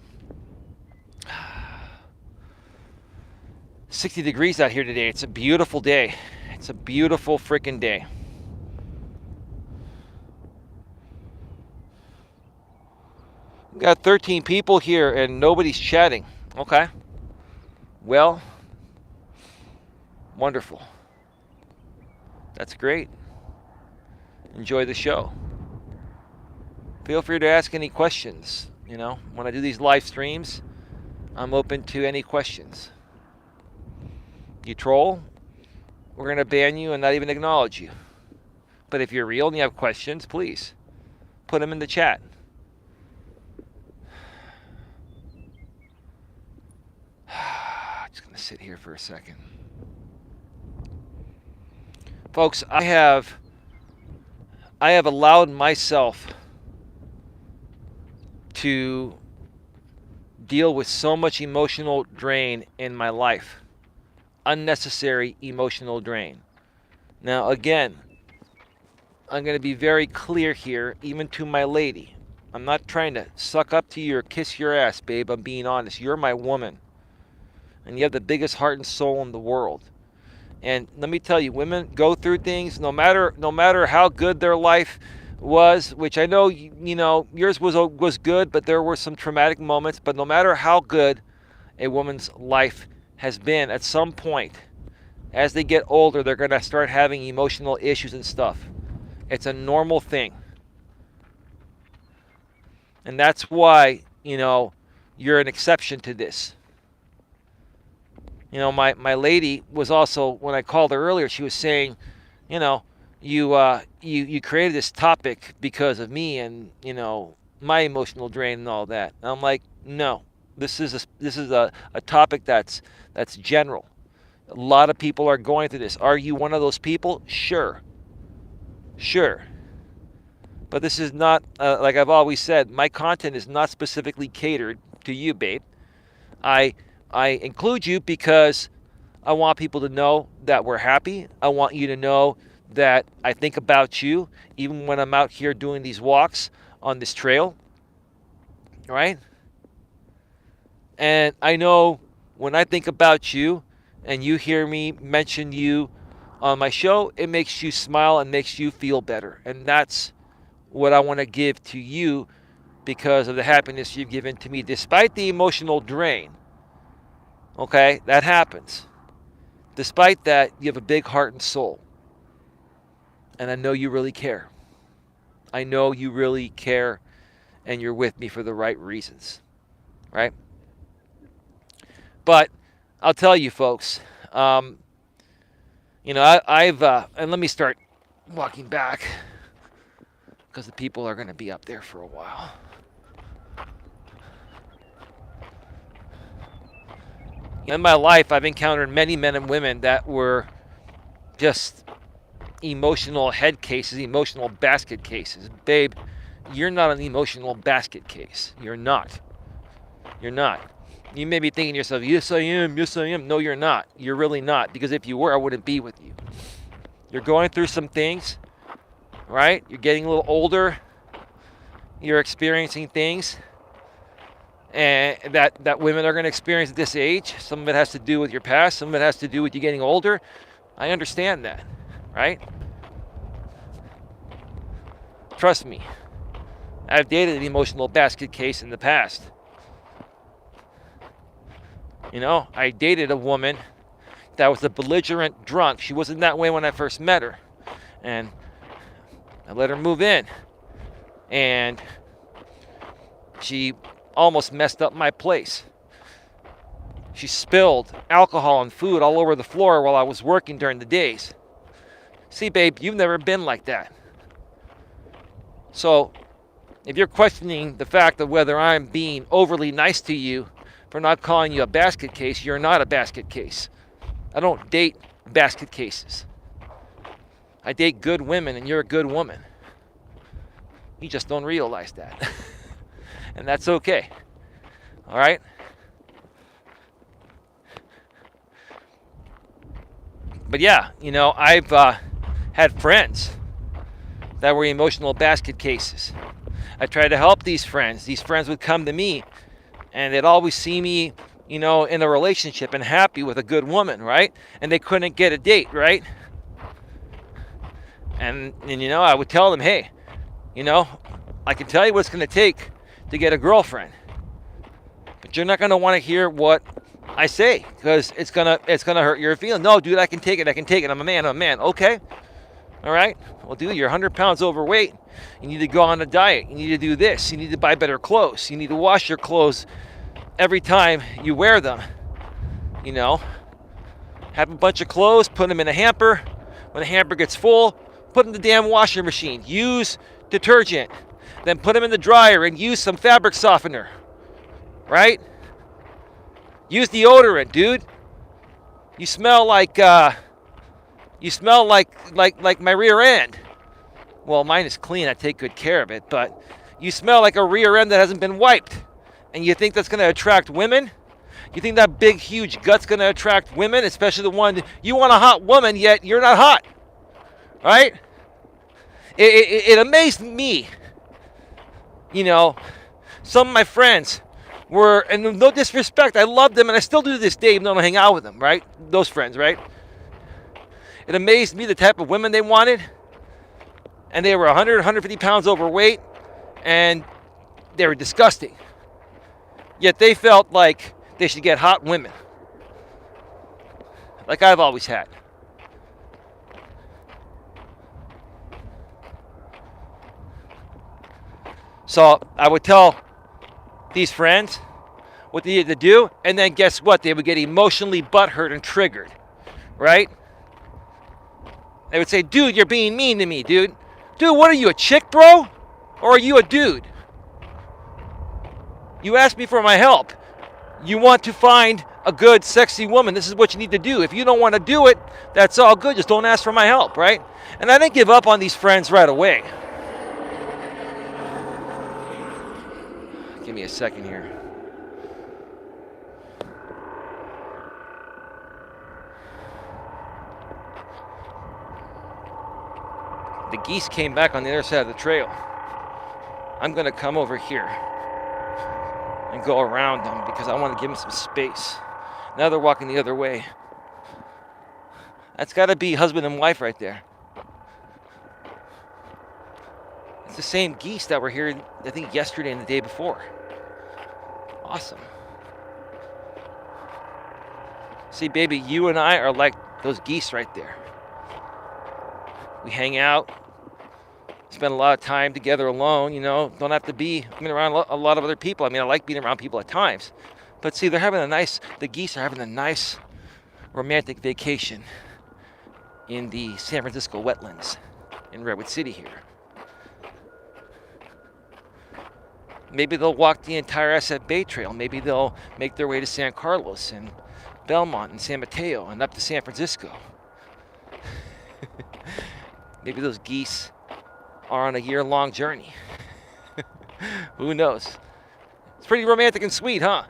60 degrees out here today. It's a beautiful day. It's a beautiful freaking day. We've got 13 people here and nobody's chatting. Okay. Well, wonderful. That's great. Enjoy the show. Feel free to ask any questions. When I do these live streams, I'm open to any questions. You troll, we're going to ban you and not even acknowledge you. But if you're real and you have questions, please put them in the chat. Just going to sit here for a second. Folks, I have allowed myself to deal with so much emotional drain in my life. Unnecessary emotional drain. Now, again, I'm going to be very clear here, even to my lady. I'm not trying to suck up to you or kiss your ass, babe. I'm being honest. You're my woman. And you have the biggest heart and soul in the world. And let me tell you, women go through things no matter how good their life was, which I know yours was good, but there were some traumatic moments. But no matter how good a woman's life has been, at some point, as they get older, they're going to start having emotional issues and stuff. It's a normal thing. And that's why, you're an exception to this. My lady was also, when I called her earlier, she was saying, you created this topic because of me and, my emotional drain and all that. And I'm like, no, this is a topic that's general. A lot of people are going through this. Are you one of those people? Sure. But this is not, like I've always said, my content is not specifically catered to you, babe. I include you because I want people to know that we're happy. I want you to know that I think about you, even when I'm out here doing these walks on this trail, right? And I know when I think about you and you hear me mention you on my show, it makes you smile and makes you feel better. And that's what I want to give to you because of the happiness you've given to me, despite the emotional drain. Okay, that happens. Despite that, you have a big heart and soul. And I know you really care. I know you really care and you're with me for the right reasons. Right? But I'll tell you, folks, I've and let me start walking back because the people are going to be up there for a while. In my life, I've encountered many men and women that were just emotional head cases, emotional basket cases. Babe, you're not an emotional basket case. You're not. You're not. You may be thinking to yourself, yes, I am. Yes, I am. No, you're not. You're really not. Because if you were, I wouldn't be with you. You're going through some things, right? You're getting a little older. You're experiencing things. and that women are going to experience at this age. Some of it has to do with your past. Some of it has to do with you getting older. I understand that, right? Trust me. I've dated an emotional basket case in the past. You know, I dated a woman that was a belligerent drunk. She wasn't that way when I first met her. And I let her move in. And she almost messed up my place. She spilled alcohol and food all over the floor while I was working during the days. See, babe, you've never been like that. So, if you're questioning the fact of whether I'm being overly nice to you for not calling you a basket case, you're not a basket case. I don't date basket cases. I date good women, and you're a good woman. You just don't realize that. And that's okay. All right? But yeah, you know, I've had friends that were emotional basket cases. I tried to help these friends. These friends would come to me, and they'd always see me, you know, in a relationship and happy with a good woman, right? And they couldn't get a date, right? And you know, I would tell them, hey, you know, I can tell you what it's going to take to get a girlfriend, but you're not going to want to hear what I say, because it's gonna hurt your feelings. No, dude, I can take it. I'm a man. Okay. All right. Well, dude, you're 100 pounds overweight. You need to go on a diet. You need to do this. You need to buy better clothes. You need to wash your clothes every time you wear them. You know, have a bunch of clothes, put them in a hamper. When the hamper gets full, put them in the damn washing machine. Use detergent. Then put them in the dryer and use some fabric softener. Right? Use deodorant, dude. You smell like my rear end. Well, mine is clean. I take good care of it, but you smell like a rear end that hasn't been wiped. And you think that's going to attract women? You think that big, huge gut's going to attract women, especially the one you want a hot woman, yet you're not hot. Right? It amazed me. You know, some of my friends were, and no disrespect, I love them, and I still do to this day, even though I don't hang out with them, right? Those friends, right? It amazed me the type of women they wanted, and they were 100, 150 pounds overweight, and they were disgusting. Yet they felt like they should get hot women, like I've always had. So I would tell these friends what they needed to do, and then guess what? They would get emotionally butthurt and triggered, right? They would say, dude, you're being mean to me, dude. Dude, what are you, a chick, bro? Or are you a dude? You asked me for my help. You want to find a good, sexy woman. This is what you need to do. If you don't want to do it, that's all good. Just don't ask for my help, right? And I didn't give up on these friends right away. Give me a second here. The geese came back on the other side of the trail. I'm going to come over here and go around them because I want to give them some space. Now they're walking the other way. That's got to be husband and wife right there. It's the same geese that were here, I think, yesterday and the day before. Awesome. See, baby, you and I are like those geese right there. We hang out, spend a lot of time together alone, you know, don't have to be around a lot of other people. I mean, I like being around people at times. But see, the geese are having a nice romantic vacation in the San Francisco wetlands in Redwood City here. Maybe they'll walk the entire SF Bay Trail. Maybe they'll make their way to San Carlos and Belmont and San Mateo and up to San Francisco. Maybe those geese are on a year-long journey. Who knows? It's pretty romantic and sweet, huh?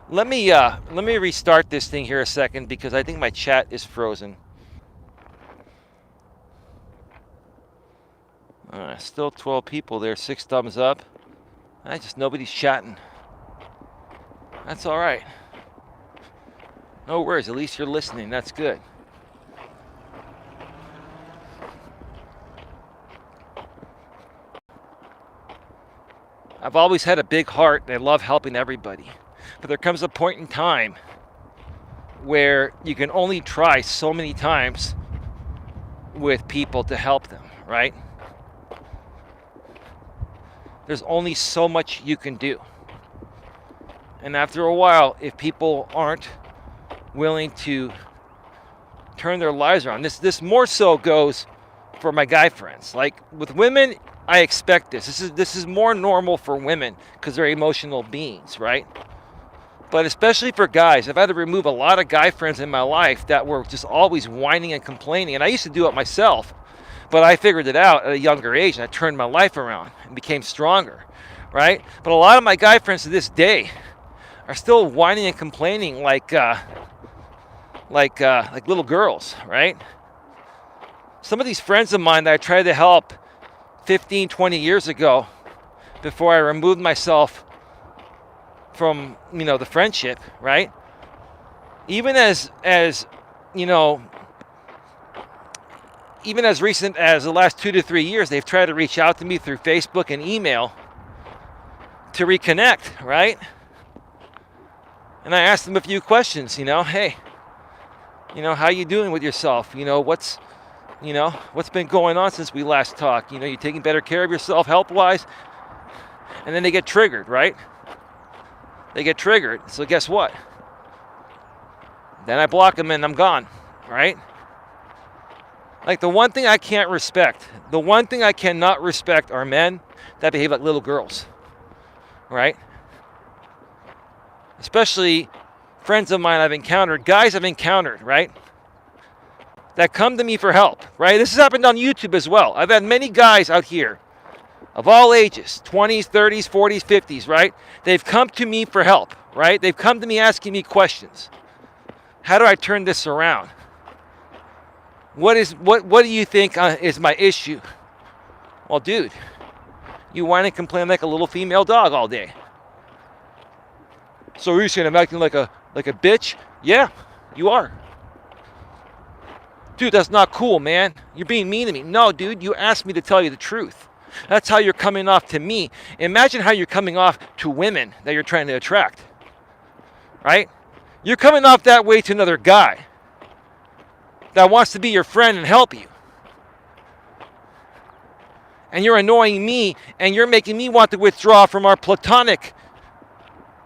Let me restart this thing here a second because I think my chat is frozen. Still 12 people there, 6 thumbs up. Nobody's chatting. That's all right. No worries, at least you're listening. That's good. I've always had a big heart. I love helping everybody. But there comes a point in time where you can only try so many times with people to help them, right? There's only so much you can do. And after a while, if people aren't willing to turn their lives around, this more so goes for my guy friends. Like with women, I expect this. This is more normal for women because they're emotional beings, right? But especially for guys, I've had to remove a lot of guy friends in my life that were just always whining and complaining. And I used to do it myself, but I figured it out at a younger age and I turned my life around and became stronger, right? But a lot of my guy friends to this day are still whining and complaining like little girls, right? Some of these friends of mine that I tried to help 15, 20 years ago, before I removed myself from, the friendship, right? Even as recent as the last 2 to 3 years, they've tried to reach out to me through Facebook and email to reconnect, right? And I asked them a few questions, hey, how you doing with yourself? What's been going on since we last talked? You taking better care of yourself health-wise? And then they get triggered, right? They get triggered. So guess what? Then I block them and I'm gone, right? Like the one thing I can't respect, the one thing I cannot respect are men that behave like little girls, right? Especially friends of mine I've encountered, guys I've encountered, right? That come to me for help, right? This has happened on YouTube as well. I've had many guys out here of all ages, 20s, 30s, 40s, 50s, right? They've come to me for help, right? They've come to me asking me questions. How do I turn this around? What do you think is my issue? Well, dude, you whine and complain like a little female dog all day. So you're saying I'm acting like a bitch? Yeah, you are. Dude, that's not cool, man. You're being mean to me. No, dude, you asked me to tell you the truth. That's how you're coming off to me. Imagine how you're coming off to women that you're trying to attract, right? You're coming off that way to another guy that wants to be your friend and help you. And you're annoying me, and you're making me want to withdraw from our platonic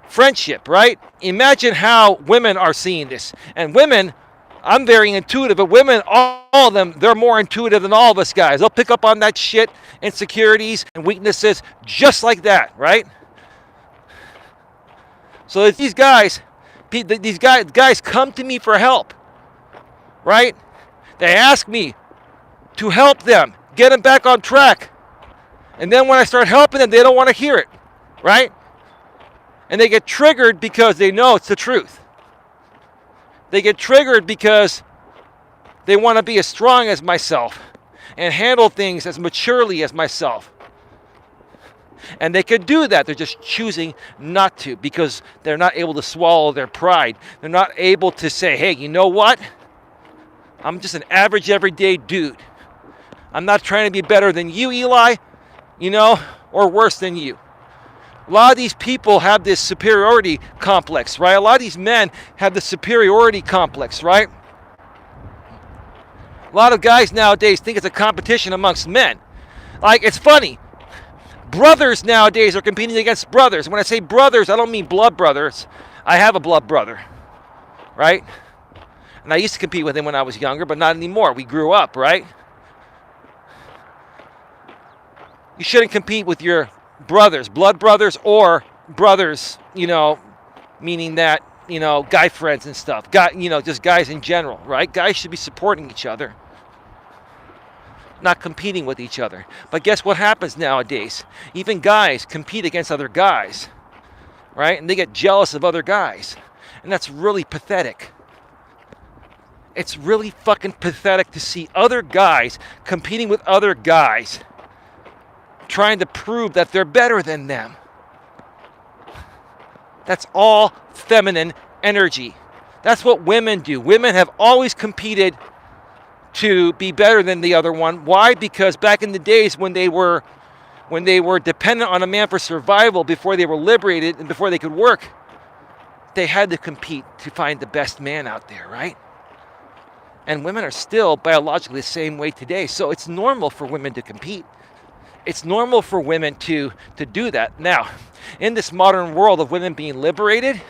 friendship, right? Imagine how women are seeing this. And women, I'm very intuitive, but women, all of them, they're more intuitive than all of us guys. They'll pick up on that shit, insecurities and weaknesses, just like that, right? So these guys come to me for help, right? They ask me to help them, get them back on track. And then when I start helping them, they don't want to hear it, right? And they get triggered because they know it's the truth. They get triggered because they want to be as strong as myself and handle things as maturely as myself. And they could do that. They're just choosing not to because they're not able to swallow their pride. They're not able to say, hey, you know what? I'm just an average everyday dude. I'm not trying to be better than you, Eli, or worse than you. A lot of these people have this superiority complex, right? A lot of these men have the superiority complex, right? A lot of guys nowadays think it's a competition amongst men. Like, it's funny. Brothers nowadays are competing against brothers. When I say brothers, I don't mean blood brothers. I have a blood brother, right? And I used to compete with him when I was younger, but not anymore. We grew up, right? You shouldn't compete with your brothers, blood brothers, or brothers, meaning that, guy friends and stuff. Just guys in general, right? Guys should be supporting each other, not competing with each other. But guess what happens nowadays? Even guys compete against other guys, right? And they get jealous of other guys. And that's really pathetic. It's really fucking pathetic to see other guys competing with other guys trying to prove that they're better than them. That's all feminine energy. That's what women do. Women have always competed to be better than the other one. Why? Because back in the days when they were dependent on a man for survival, before they were liberated and before they could work, they had to compete to find the best man out there, right? And women are still biologically the same way today. So it's normal for women to compete. It's normal for women to do that. Now, in this modern world of women being liberated,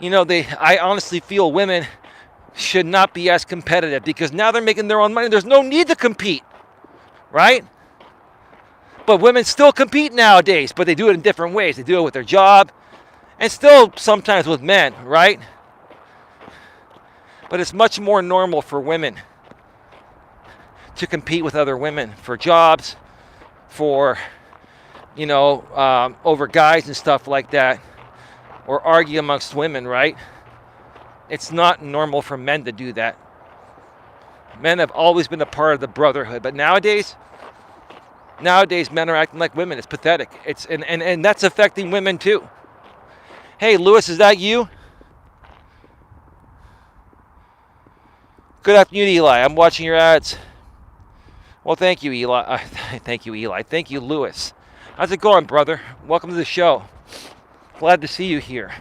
I honestly feel women should not be as competitive because now they're making their own money. There's no need to compete, right? But women still compete nowadays, but they do it in different ways. They do it with their job and still sometimes with men, right? But it's much more normal for women to compete with other women for jobs, for, over guys and stuff like that, or argue amongst women, right? It's not normal for men to do that. Men have always been a part of the brotherhood, but nowadays men are acting like women. It's pathetic. And that's affecting women too. Hey, Lewis, is that you? Good afternoon, Eli. I'm watching your ads. Well, thank you, Eli. Thank you, Eli. Thank you, Lewis. How's it going, brother? Welcome to the show. Glad to see you here.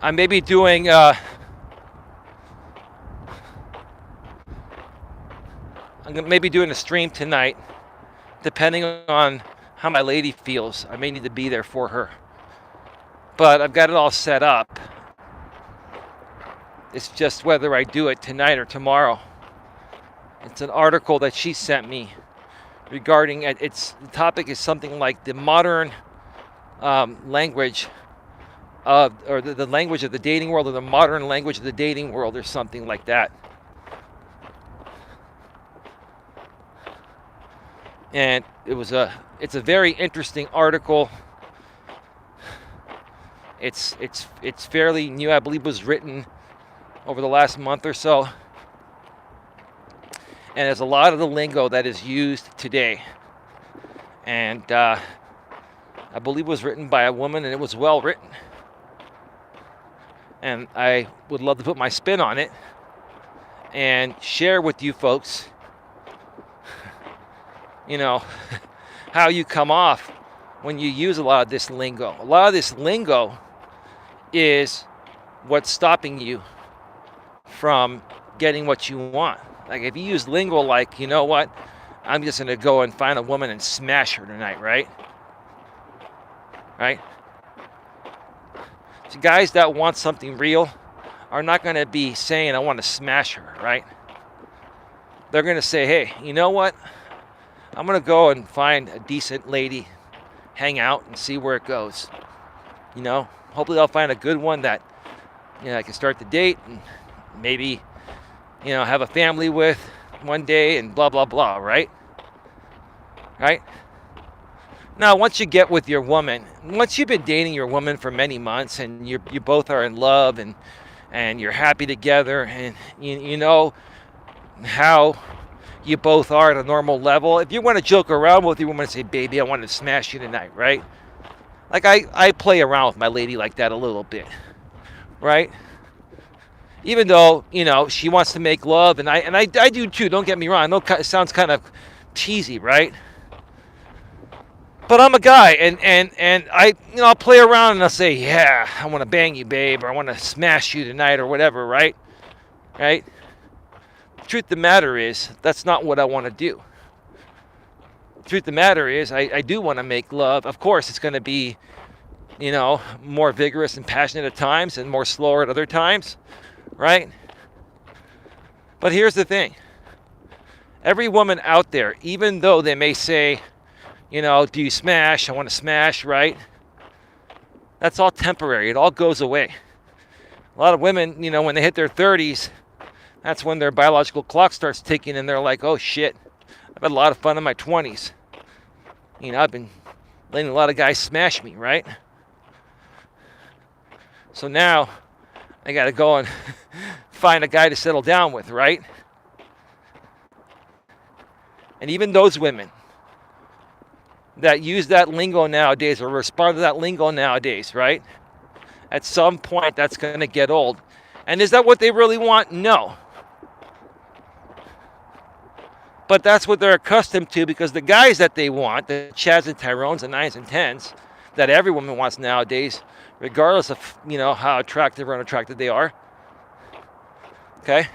I may be doing I'm maybe doing a stream tonight, depending on how my lady feels. I may need to be there for her, but I've got it all set up. It's just whether I do it tonight or tomorrow. It's an article that she sent me regarding the topic is something like the modern language or the language of the dating world, or the modern language of the dating world, or something like that. And it's a very interesting article. It's fairly new. I believe it was written over the last month or so. And there's a lot of the lingo that is used today. And I believe it was written by a woman, and it was well written. And I would love to put my spin on it and share with you folks, how you come off when you use a lot of this lingo. A lot of this lingo is what's stopping you from getting what you want. Like if you use lingo like, you know what, I'm just going to go and find a woman and smash her tonight, right? Right? So guys that want something real are not going to be saying, I want to smash her, right? They're going to say, hey, you know what? I'm going to go and find a decent lady, hang out, and see where it goes. Hopefully I'll find a good one that, I can start the date and maybe, have a family with one day and blah, blah, blah, right? Right? Now, once you get with your woman, once you've been dating your woman for many months and you both are in love and you're happy together and you know how you both are at a normal level, if you want to joke around with your woman and say, baby, I want to smash you tonight, right? Like I play around with my lady like that a little bit, right? Even though, she wants to make love, and I do too, don't get me wrong. I know it sounds kind of cheesy, right? But I'm a guy, and I'll play around and I'll say, yeah, I want to bang you, babe, or I want to smash you tonight, or whatever, right? Right? The truth of the matter is, that's not what I want to do. The truth of the matter is, I do want to make love. Of course, it's going to be, more vigorous and passionate at times and more slower at other times, right? But here's the thing. Every woman out there, even though they may say, do you smash? I want to smash, right? That's all temporary. It all goes away. A lot of women, when they hit their 30s, that's when their biological clock starts ticking and they're like, oh shit, I've had a lot of fun in my 20s. I've been letting a lot of guys smash me, right? So now I got to go and find a guy to settle down with, right? And even those women that use that lingo nowadays or respond to that lingo nowadays, right? At some point, that's going to get old. And is that what they really want? No. But that's what they're accustomed to, because the guys that they want, the Chads and Tyrones and 9s and 10s, that every woman wants nowadays, regardless of, how attractive or unattractive they are. Okay?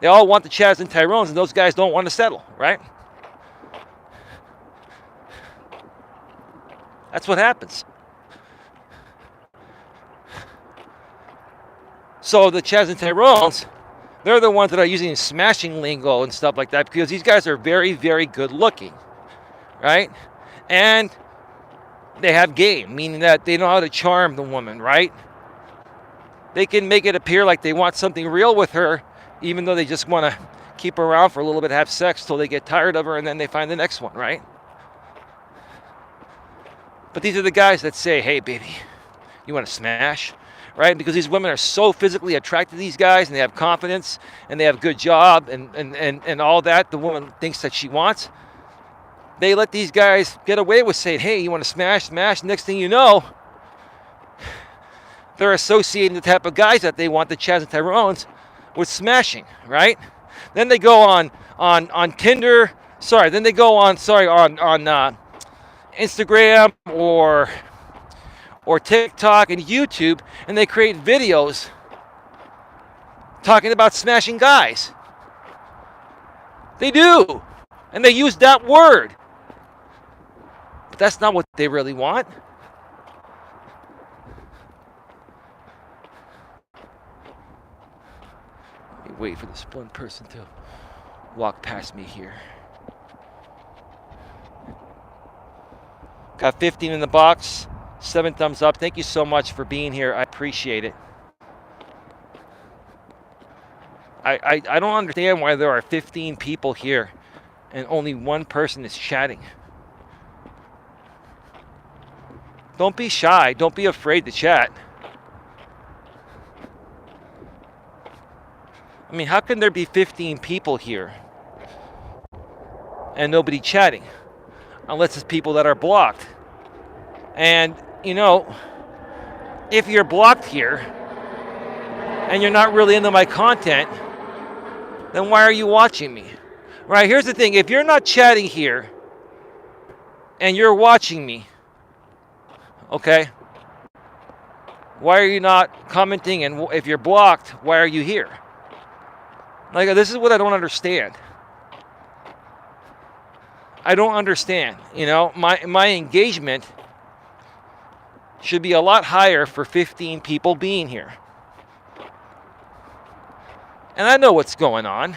They all want the Chads and Tyrones, and those guys don't want to settle, right? That's what happens. So the Chads and Tyrones, they're the ones that are using smashing lingo and stuff like that, because these guys are very, very good looking, right? And they have game, meaning that they know how to charm the woman, right? They can make it appear like they want something real with her, even though they just want to keep her around for a little bit, have sex till they get tired of her, and then they find the next one, right? But these are the guys that say, hey, baby, you want to smash? Right? Because these women are so physically attracted to these guys, and they have confidence, and they have a good job, and all that the woman thinks that she wants. They let these guys get away with saying, hey, you want to smash? Next thing you know, they're associating the type of guys that they want, the Chads and Tyrones, with smashing, right? Then they go on Tinder. Then they go on Instagram or TikTok and YouTube, and they create videos talking about smashing guys. They do. And they use that word. But that's not what they really want. Let me wait for this one person to walk past me here. Got 15 in the box. 7 thumbs up. Thank you so much for being here. I appreciate it. I don't understand why there are 15 people here and only one person is chatting. Don't be shy. Don't be afraid to chat. I mean, how can there be 15 people here and nobody chatting? Unless it's people that are blocked. And if you're blocked here and you're not really into my content, then why are you watching me? Right, here's the thing. If you're not chatting here and you're watching me, okay, why are you not commenting? And if you're blocked, why are you here? Like, this is what I don't understand. I don't understand. My engagement should be a lot higher for 15 people being here. And I know what's going on.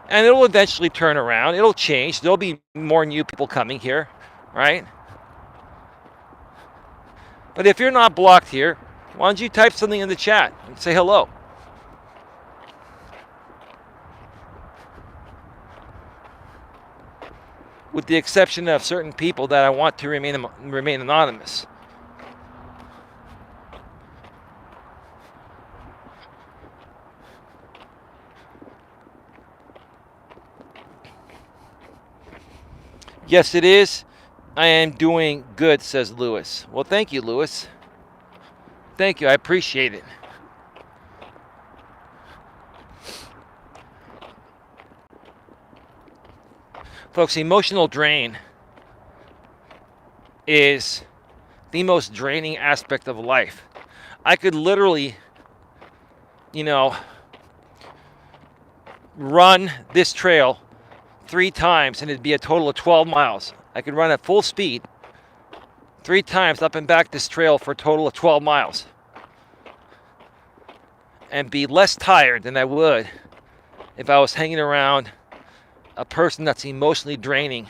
And it'll eventually turn around. It'll change. There'll be more new people coming here, right? But if you're not blocked here, why don't you type something in the chat and say hello? With the exception of certain people that I want to remain anonymous. Yes, it is. I am doing good, says Lewis. Well, thank you, Lewis. Thank you. I appreciate it. Folks, emotional drain is the most draining aspect of life. I could literally, run this trail 3 times and it'd be a total of 12 miles. I could run at full speed 3 times up and back this trail for a total of 12 miles and be less tired than I would if I was hanging around a person that's emotionally draining,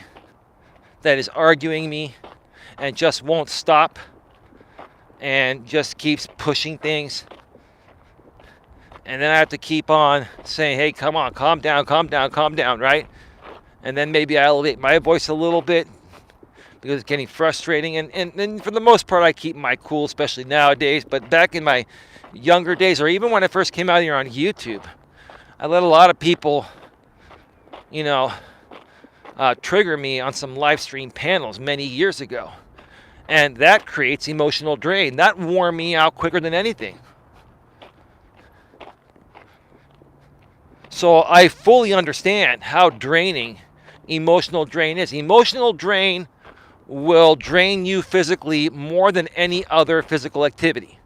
that is arguing me and just won't stop and just keeps pushing things. And then I have to keep on saying, hey, come on, calm down, right? And then maybe I elevate my voice a little bit. because it's getting frustrating. And for the most part, I keep my cool, especially nowadays. But back in my younger days, or even when I first came out here on YouTube, I let a lot of people, you know, trigger me on some live stream panels many years ago. And that creates emotional drain. That wore me out quicker than anything. So I fully understand how draining emotional drain is. Emotional drain will drain you physically more than any other physical activity,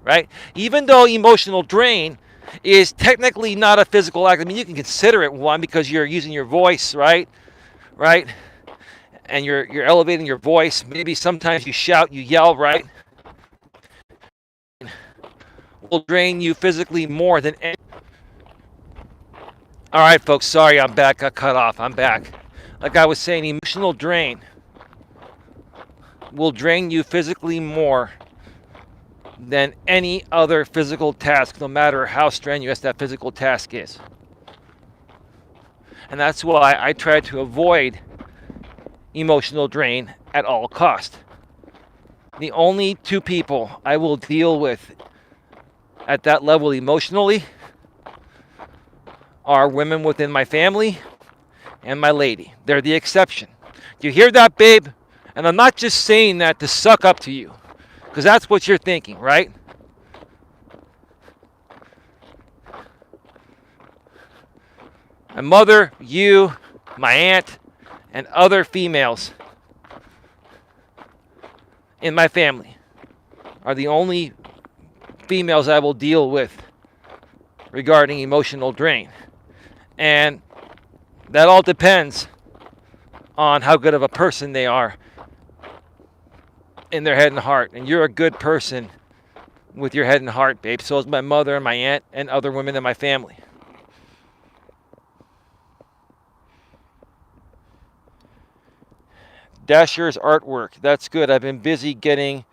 right? Even though emotional drain is technically not a physical act. I mean, you can consider it one because you're using your voice, right? And you're elevating your voice. Maybe sometimes you shout, you yell, right? Will drain you physically more than any. All right, folks, sorry, I'm back. Got cut off. I'm back. Like I was saying, emotional drain will drain you physically more than any other physical task, no matter how strenuous that physical task is. And that's why I try to avoid emotional drain at all cost. The only two people I will deal with at that level emotionally are women within my family and my lady. They're the exception. Do you hear that, babe? And I'm not just saying that to suck up to you, because that's what you're thinking, right? My mother, you, my aunt, and other females in my family are the only females I will deal with regarding emotional drain. And that all depends on how good of a person they are in their head and heart. And you're a good person with your head and heart, babe. So is my mother and my aunt and other women in my family. Dasher's artwork. That's good. I've been busy getting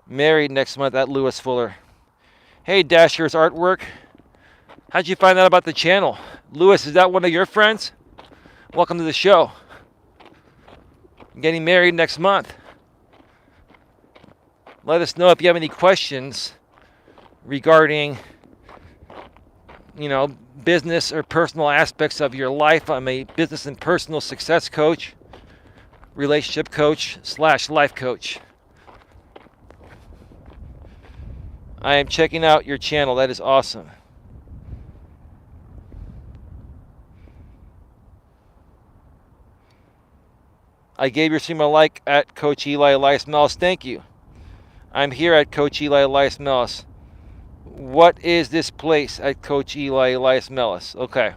married next month at Lewis Fuller. Hey, Dasher's artwork. How'd you find out about the channel? Lewis, is that one of your friends? Welcome to the show. I'm getting married next month. Let us know if you have any questions regarding, business or personal aspects of your life. I'm a business and personal success coach, relationship coach / life coach. I am checking out your channel. That is awesome. I gave your stream a like at Coach Eli, Elias Melas. Thank you. I'm here at Coach Eli, Elias Melas. What is this place at Coach Eli, Elias Melas? Okay.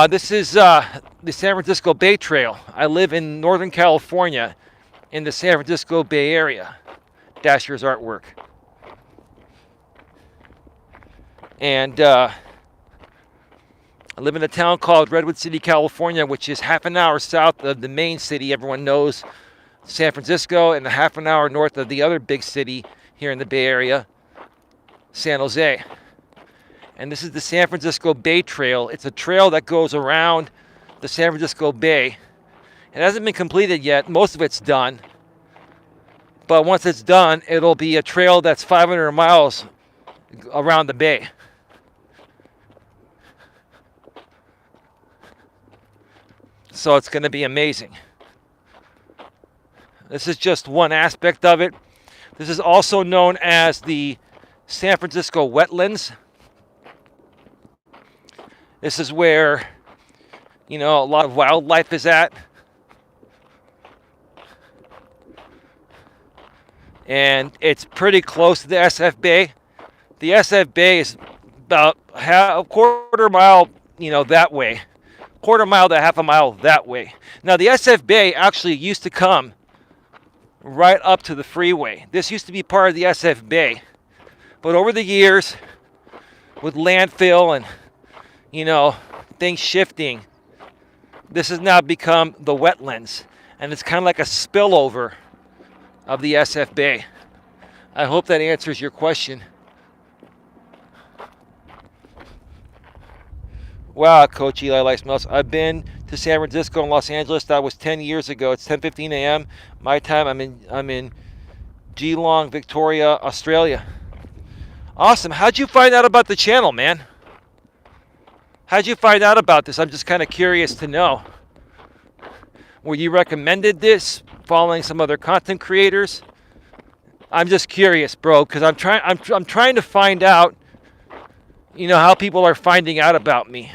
This is the San Francisco Bay Trail. I live in Northern California in the San Francisco Bay Area. Dasher's artwork. And I live in a town called Redwood City, California, which is half an hour south of the main city everyone knows, San Francisco, and a half an hour north of the other big city here in the Bay Area, San Jose. And this is the San Francisco Bay Trail. It's a trail that goes around the San Francisco Bay. It hasn't been completed yet. Most of it's done. But once it's done, it'll be a trail that's 500 miles around the bay. So it's going to be amazing. This is just one aspect of it. This is also known as the San Francisco Wetlands. This is where, a lot of wildlife is at. And it's pretty close to the SF Bay. The SF Bay is about a quarter mile, that way. Quarter mile to half a mile that way. Now, the SF Bay actually used to come right up to the freeway. This used to be part of the SF Bay. But over the years, with landfill and, things shifting, this has now become the wetlands. And it's kind of like a spillover of the SF Bay. I hope that answers your question. Wow, Coach Eli, Elias Melas. I've been to San Francisco and Los Angeles. That was 10 years ago. It's 10:15 a.m. my time. I'm in Geelong, Victoria, Australia. Awesome. How'd you find out about the channel, man? How'd you find out about this? I'm just kind of curious to know. Were you recommended this, following some other content creators? I'm just curious, bro, because I'm trying to find out, how people are finding out about me.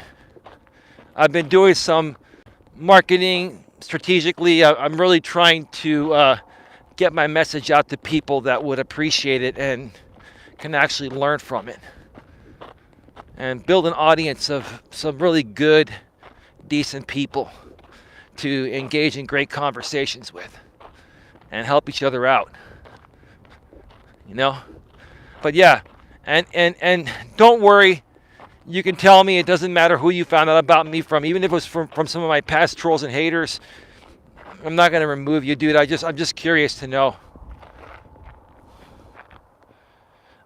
I've been doing some marketing strategically. I'm really trying to get my message out to people that would appreciate it and can actually learn from it, and build an audience of some really good, decent people to engage in great conversations with and help each other out. But yeah, and don't worry. You can tell me. It doesn't matter who you found out about me from, even if it was from some of my past trolls and haters. I'm not going to remove you, dude. I'm just curious to know.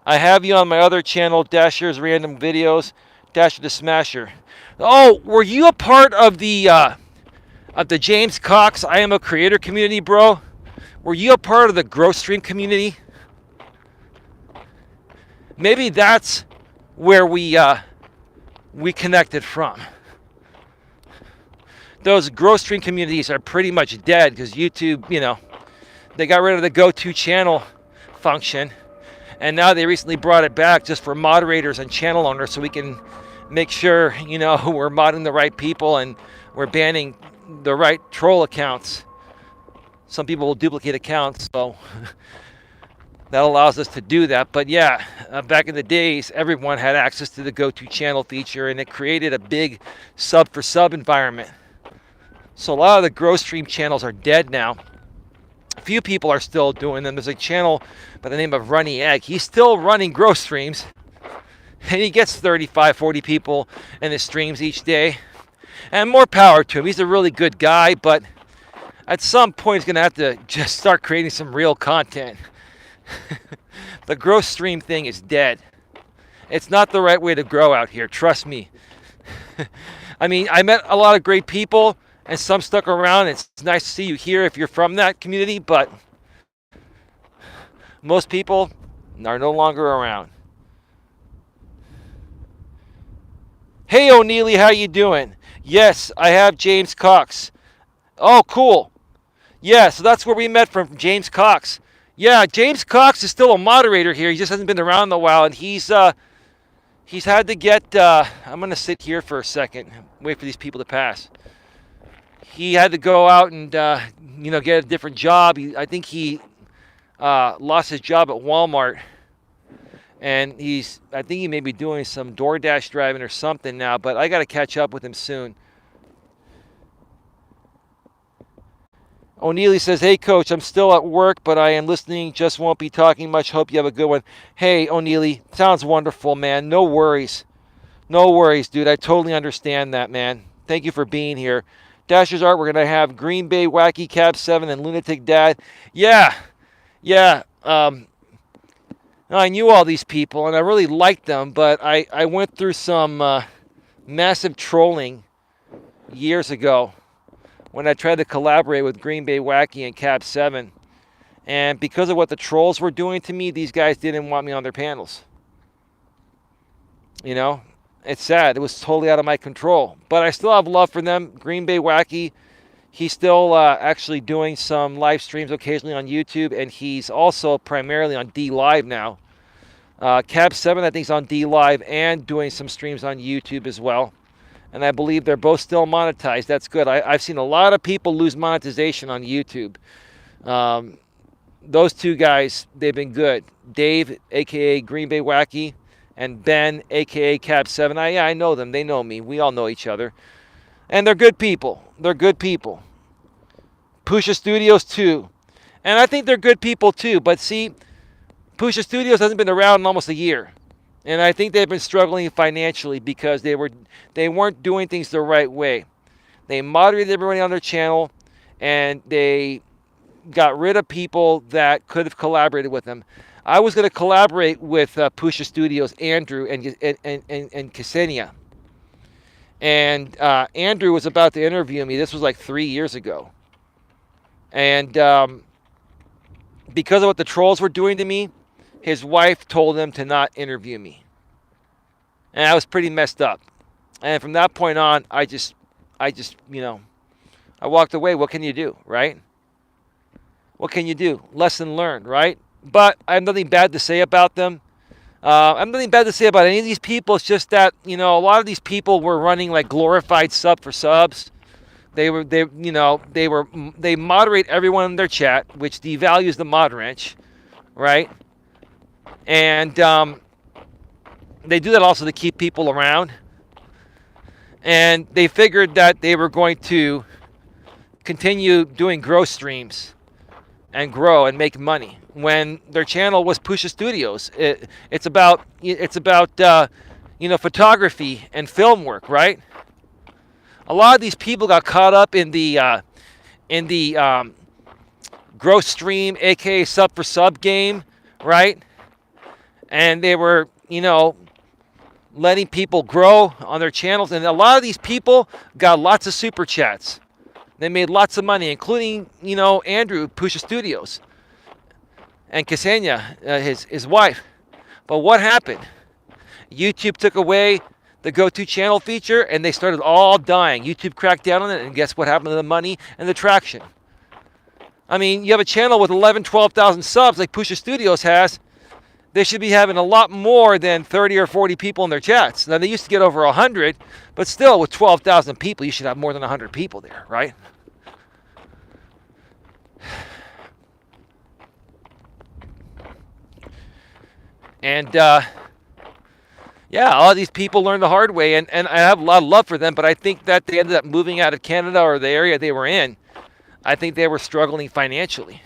I have you on my other channel, Dasher's Random Videos, Dasher the Smasher. Oh, were you a part of the James Cox I Am a Creator community, bro? Were you a part of the Growth Stream community? Maybe that's where we connected from. Those Growth Stream communities are pretty much dead because YouTube, they got rid of the go-to channel function, and now they recently brought it back just for moderators and channel owners, so we can make sure we're modding the right people and we're banning the right troll accounts. Some people will duplicate accounts, so that allows us to do that. But yeah, back in the days, everyone had access to the go-to channel feature, and it created a big sub-for-sub environment. So a lot of the Growth Stream channels are dead now. A few people are still doing them. There's a channel by the name of Runny Egg. He's still running Growth Streams, and he gets 35, 40 people in his streams each day. And more power to him. He's a really good guy, but at some point he's going to have to just start creating some real content. The Growth Stream thing is dead. It's not the right way to grow out here, trust me. I mean, I met a lot of great people, and some stuck around. It's nice to see you here if you're from that community, but most people are no longer around. Hey, O'Neely, how you doing? Yes, I have James Cox. Oh, cool. Yeah, so that's where we met from, James Cox. Yeah, James Cox is still a moderator here. He just hasn't been around in a while, and he's had to get. I'm gonna sit here for a second, wait for these people to pass. He had to go out and get a different job. I think he lost his job at Walmart, and I think he may be doing some DoorDash driving or something now. But I got to catch up with him soon. O'Neely says, hey, Coach, I'm still at work, but I am listening. Just won't be talking much. Hope you have a good one. Hey, O'Neely, sounds wonderful, man. No worries. No worries, dude. I totally understand that, man. Thank you for being here. Dasher's Art, we're going to have Green Bay Wacky, Cab 7, and Lunatic Dad. Yeah. I knew all these people, and I really liked them, but I went through some massive trolling years ago when I tried to collaborate with Green Bay Wacky and Cab 7. And because of what the trolls were doing to me, these guys didn't want me on their panels. It's sad. It was totally out of my control. But I still have love for them. Green Bay Wacky, he's still actually doing some live streams occasionally on YouTube, and he's also primarily on D Live now. Cab 7, I think, is on D Live and doing some streams on YouTube as well. And I believe they're both still monetized. That's good. I've seen a lot of people lose monetization on YouTube. Those two guys, they've been good. Dave, a.k.a. Green Bay Wacky, and Ben, a.k.a. Cab 7. I know them. They know me. We all know each other. And they're good people. They're good people. Pusha Studios, too. And I think they're good people, too. But see, Pusha Studios hasn't been around in almost a year. And I think they've been struggling financially because they weren't doing things the right way. They moderated everybody on their channel, and they got rid of people that could have collaborated with them. I was going to collaborate with Pusha Studios, Andrew, and Ksenia. And Andrew was about to interview me. This was like 3 years ago. And because of what the trolls were doing to me, his wife told him to not interview me. And I was pretty messed up. And from that point on, I just, I walked away. What can you do, right? What can you do? Lesson learned, right? But I have nothing bad to say about them. I have nothing bad to say about any of these people. It's just that, a lot of these people were running like glorified sub for subs. They moderate everyone in their chat, which devalues the mod wrench, right? And they do that also to keep people around. And they figured that they were going to continue doing growth streams and grow and make money when their channel was Pusha Studios. It's about photography and film work, right? A lot of these people got caught up in the growth stream, aka sub for sub game, right? And they were letting people grow on their channels, and a lot of these people got lots of super chats. They made lots of money, including Andrew, Pusha Studios, and Ksenia, his wife. But what happened? YouTube took away the go-to channel feature, and they started all dying. YouTube cracked down on it, and guess what happened to the money and the traction? I mean, you have a channel with 11, 12,000 subs like Pusha Studios has. They should be having a lot more than 30 or 40 people in their chats. Now, they used to get over 100, but still, with 12,000 people, you should have more than 100 people there, right? And, yeah, all of these people learned the hard way, and I have a lot of love for them, but I think that they ended up moving out of Canada or the area they were in. I think they were struggling financially.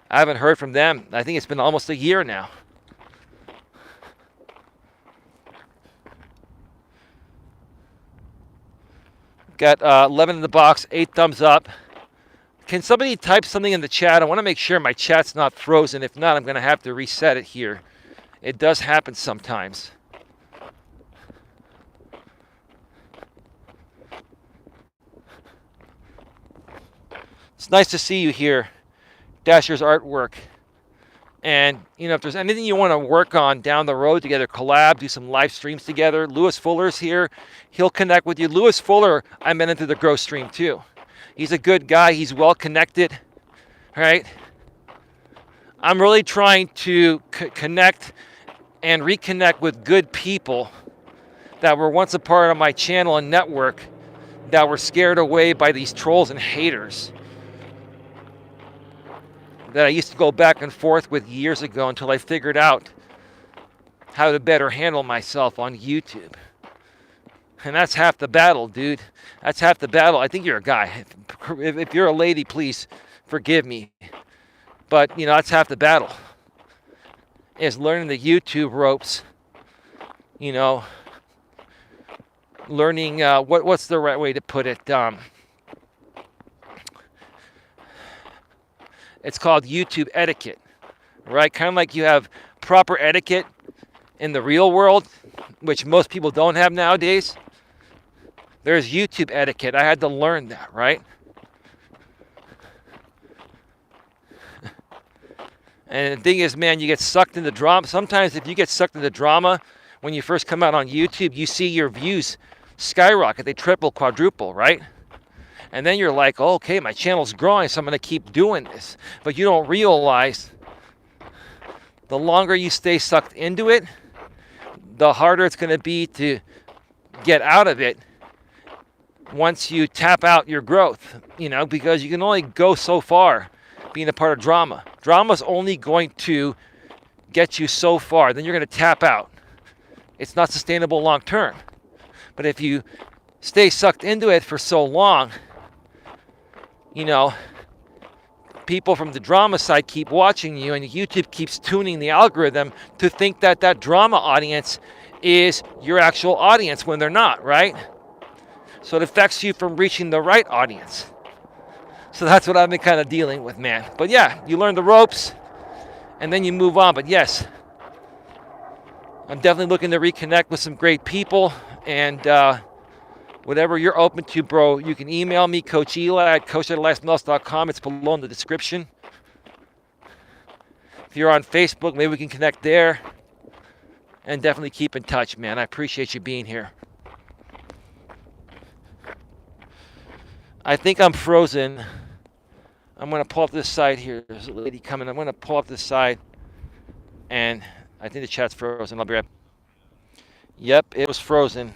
I haven't heard from them. I think it's been almost a year now. Got 11 in the box, 8 thumbs up. Can somebody type something in the chat? I want to make sure my chat's not frozen. If not, I'm going to have to reset it here. It does happen sometimes. It's nice to see you here. Dasher's artwork. And, if there's anything you want to work on down the road together, collab, do some live streams together. Lewis Fuller's here. He'll connect with you. Lewis Fuller, I met into the growth stream too. He's a good guy. He's well connected, right? I'm really trying to connect and reconnect with good people that were once a part of my channel and network that were scared away by these trolls and haters that I used to go back and forth with years ago until I figured out how to better handle myself on YouTube. And that's half the battle, dude. That's half the battle. I think you're a guy. If you're a lady, please forgive me. But, that's half the battle. Is learning the YouTube ropes. Learning, what's the right way to put it? It's called YouTube etiquette, right? Kind of like you have proper etiquette in the real world, which most people don't have nowadays. There's YouTube etiquette. I had to learn that, right? And the thing is, man, you get sucked into drama. Sometimes if you get sucked into drama when you first come out on YouTube, you see your views skyrocket. They triple, quadruple, right? And then you're like, oh, okay, my channel's growing, so I'm going to keep doing this. But you don't realize the longer you stay sucked into it, the harder it's going to be to get out of it once you tap out your growth, because you can only go so far being a part of drama. Drama's only going to get you so far. Then you're going to tap out. It's not sustainable long term. But if you stay sucked into it for so long, people from the drama side keep watching you, and YouTube keeps tuning the algorithm to think that that drama audience is your actual audience when they're not, right? So it affects you from reaching the right audience. So that's what I've been kind of dealing with, man. But yeah, you learn the ropes, and then you move on. But yes, I'm definitely looking to reconnect with some great people, and whatever you're open to, bro, you can email me, Coach Eli at coach@eliasmelas.com. It's below in the description. If you're on Facebook, maybe we can connect there, and definitely keep in touch, man. I appreciate you being here. I think I'm frozen. I'm going to pull up this side here. There's a lady coming. I'm going to pull up this side, and I think the chat's frozen. I'll be right back. Yep, it was frozen.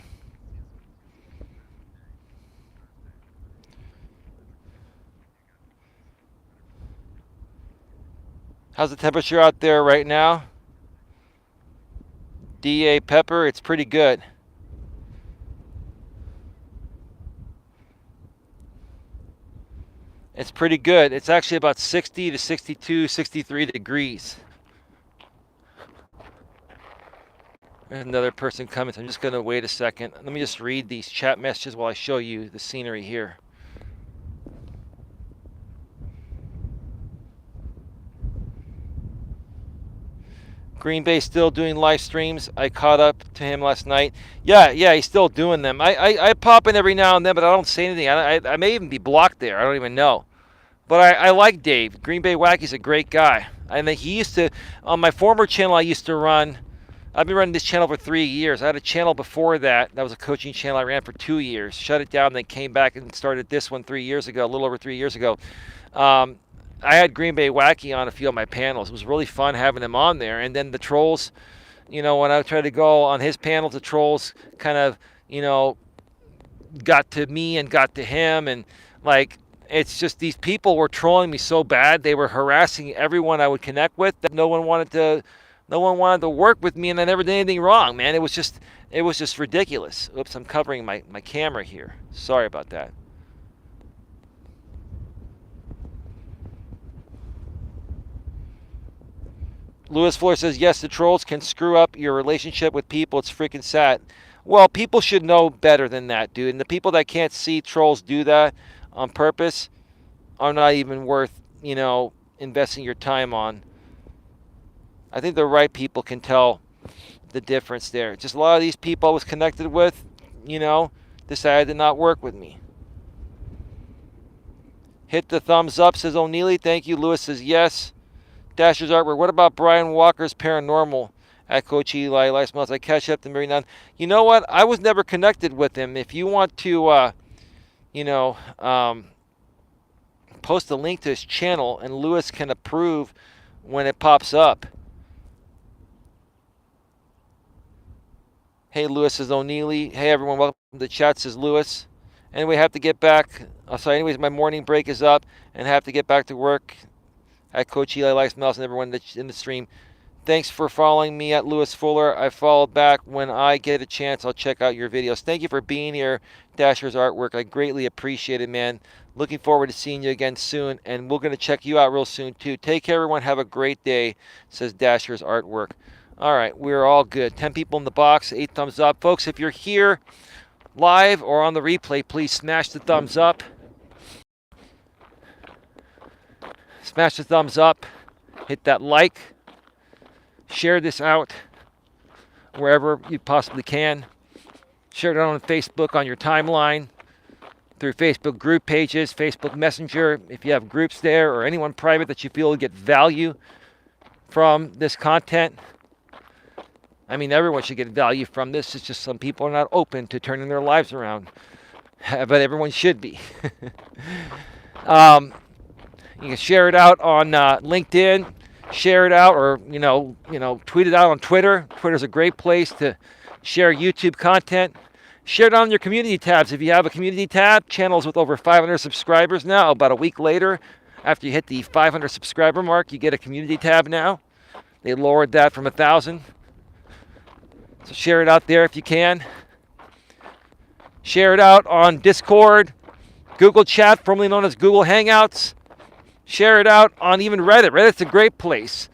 How's the temperature out there right now? DA Pepper, it's pretty good. It's pretty good. It's actually about 60 to 62, 63 degrees. Another person coming. So I'm just going to wait a second. Let me just read these chat messages while I show you the scenery here. Green Bay still doing live streams. I caught up to him last night. Yeah, he's still doing them. I pop in every now and then, but I don't say anything. I may even be blocked there. I don't even know. But I like Dave. Green Bay Wacky's a great guy. I mean, he used to, on my former channel I used to run, I've been running this channel for 3 years. I had a channel before that. That was a coaching channel I ran for 2 years. Shut it down, then came back and started this one 3 years ago, a little over 3 years ago. I had Green Bay Wacky on a few of my panels. It was really fun having him on there. And then the trolls, when I tried to go on his panels, the trolls kind of, got to me and got to him. And it's just these people were trolling me so bad. They were harassing everyone I would connect with that no one wanted to work with me, and I never did anything wrong, man. It was just ridiculous. Oops, I'm covering my camera here. Sorry about that. Lewis Fuller says, yes, the trolls can screw up your relationship with people. It's freaking sad. Well, people should know better than that, dude. And the people that can't see trolls do that on purpose are not even worth, investing your time on. I think the right people can tell the difference there. Just a lot of these people I was connected with, decided to not work with me. Hit the thumbs up, says O'Neely. Thank you. Lewis says, yes. Dasher's Artwork. What about Brian Walker's Paranormal at Coach Eli, Elias Melas? I catch up to him every now and then. You know what? I was never connected with him. If you want to, post a link to his channel, and Lewis can approve when it pops up. Hey, Lewis, says O'Neely. Hey, everyone, welcome to the chat, says Lewis. Anyway, have to get back. Anyways, my morning break is up and have to get back to work at Coach Eli, Elias Melas, and everyone in the stream. Thanks for following me at Lewis Fuller. I followed back. When I get a chance, I'll check out your videos. Thank you for being here, Dasher's Artwork. I greatly appreciate it, man. Looking forward to seeing you again soon, and we're going to check you out real soon, too. Take care, everyone. Have a great day, says Dasher's Artwork. All right, we're all good. 10 people in the box, 8 thumbs up. Folks, if you're here live or on the replay, please smash the thumbs up. Smash the thumbs up. Hit that like. Share this out wherever you possibly can. Share it on Facebook, on your timeline, through Facebook group pages, Facebook Messenger. If you have groups there or anyone private that you feel will get value from this content. I mean, everyone should get value from this. It's just some people are not open to turning their lives around. But everyone should be. You can share it out on LinkedIn. Share it out, or tweet it out on Twitter. Twitter's a great place to share YouTube content. Share it on your community tabs. If you have a community tab, channels with over 500 subscribers now. About a week later, after you hit the 500 subscriber mark, you get a community tab now. They lowered that from 1,000. So share it out there if you can. Share it out on Discord, Google Chat, formerly known as Google Hangouts. Share it out on even Reddit. Reddit's a great place.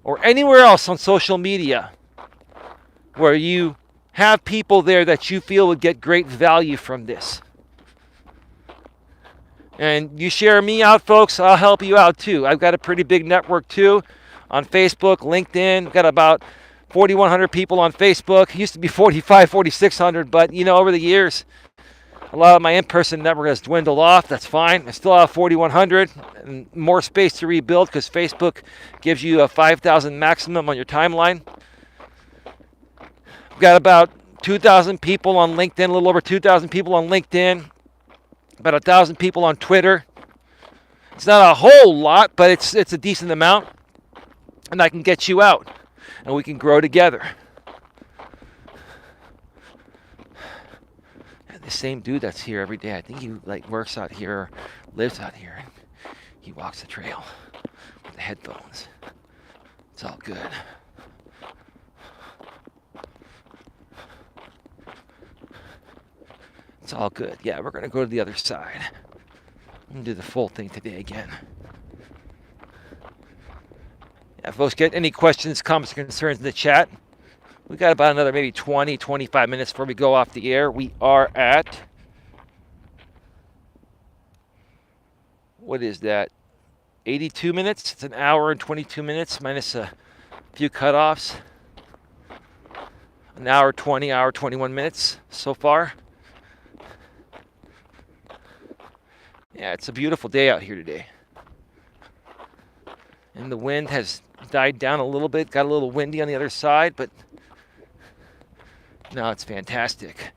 Or anywhere else on social media where you have people there that you feel would get great value from this. And you share me out, folks, I'll help you out too. I've got a pretty big network too on Facebook, LinkedIn. I've got about 4,100 people on Facebook. It used to be 45, 4,600, but over the years, a lot of my in-person network has dwindled off. That's fine. I still have 4,100 and more space to rebuild because Facebook gives you a 5,000 maximum on your timeline. We've got about 2,000 people on LinkedIn, a little over 2,000 people on LinkedIn, about 1,000 people on Twitter. It's not a whole lot, but it's a decent amount, and I can get you out, and we can grow together. The same dude that's here every day. I think he works out here, or lives out here. He walks the trail with the headphones. It's all good. It's all good. Yeah, we're gonna go to the other side. I'm gonna do the full thing today again. Yeah, folks, get any questions, comments, or concerns in the chat. We got about another maybe 20, 25 minutes before we go off the air. We are at, what is that, 82 minutes? It's an hour and 22 minutes minus a few cutoffs. An hour 20, hour 21 minutes so far. Yeah, it's a beautiful day out here today. And the wind has died down a little bit, got a little windy on the other side, but no, it's fantastic.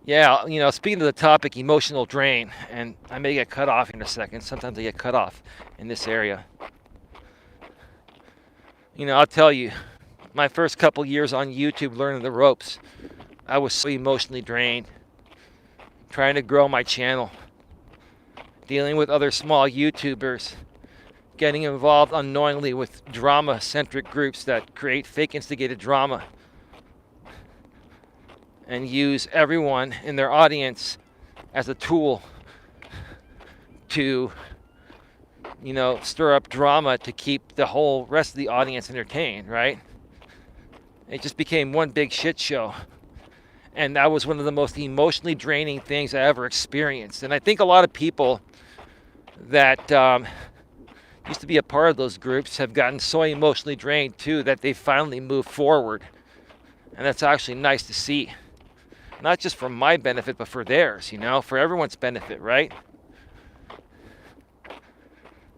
Yeah, speaking of the topic, emotional drain, and I may get cut off in a second. Sometimes I get cut off in this area. I'll tell you, my first couple years on YouTube learning the ropes, I was so emotionally drained, trying to grow my channel, dealing with other small YouTubers, getting involved unknowingly with drama-centric groups that create fake instigated drama and use everyone in their audience as a tool to, stir up drama to keep the whole rest of the audience entertained, right? It just became one big shit show. And that was one of the most emotionally draining things I ever experienced. And I think a lot of people that used to be a part of those groups have gotten so emotionally drained too that they finally moved forward. And that's actually nice to see. Not just for my benefit, but for theirs, for everyone's benefit, right?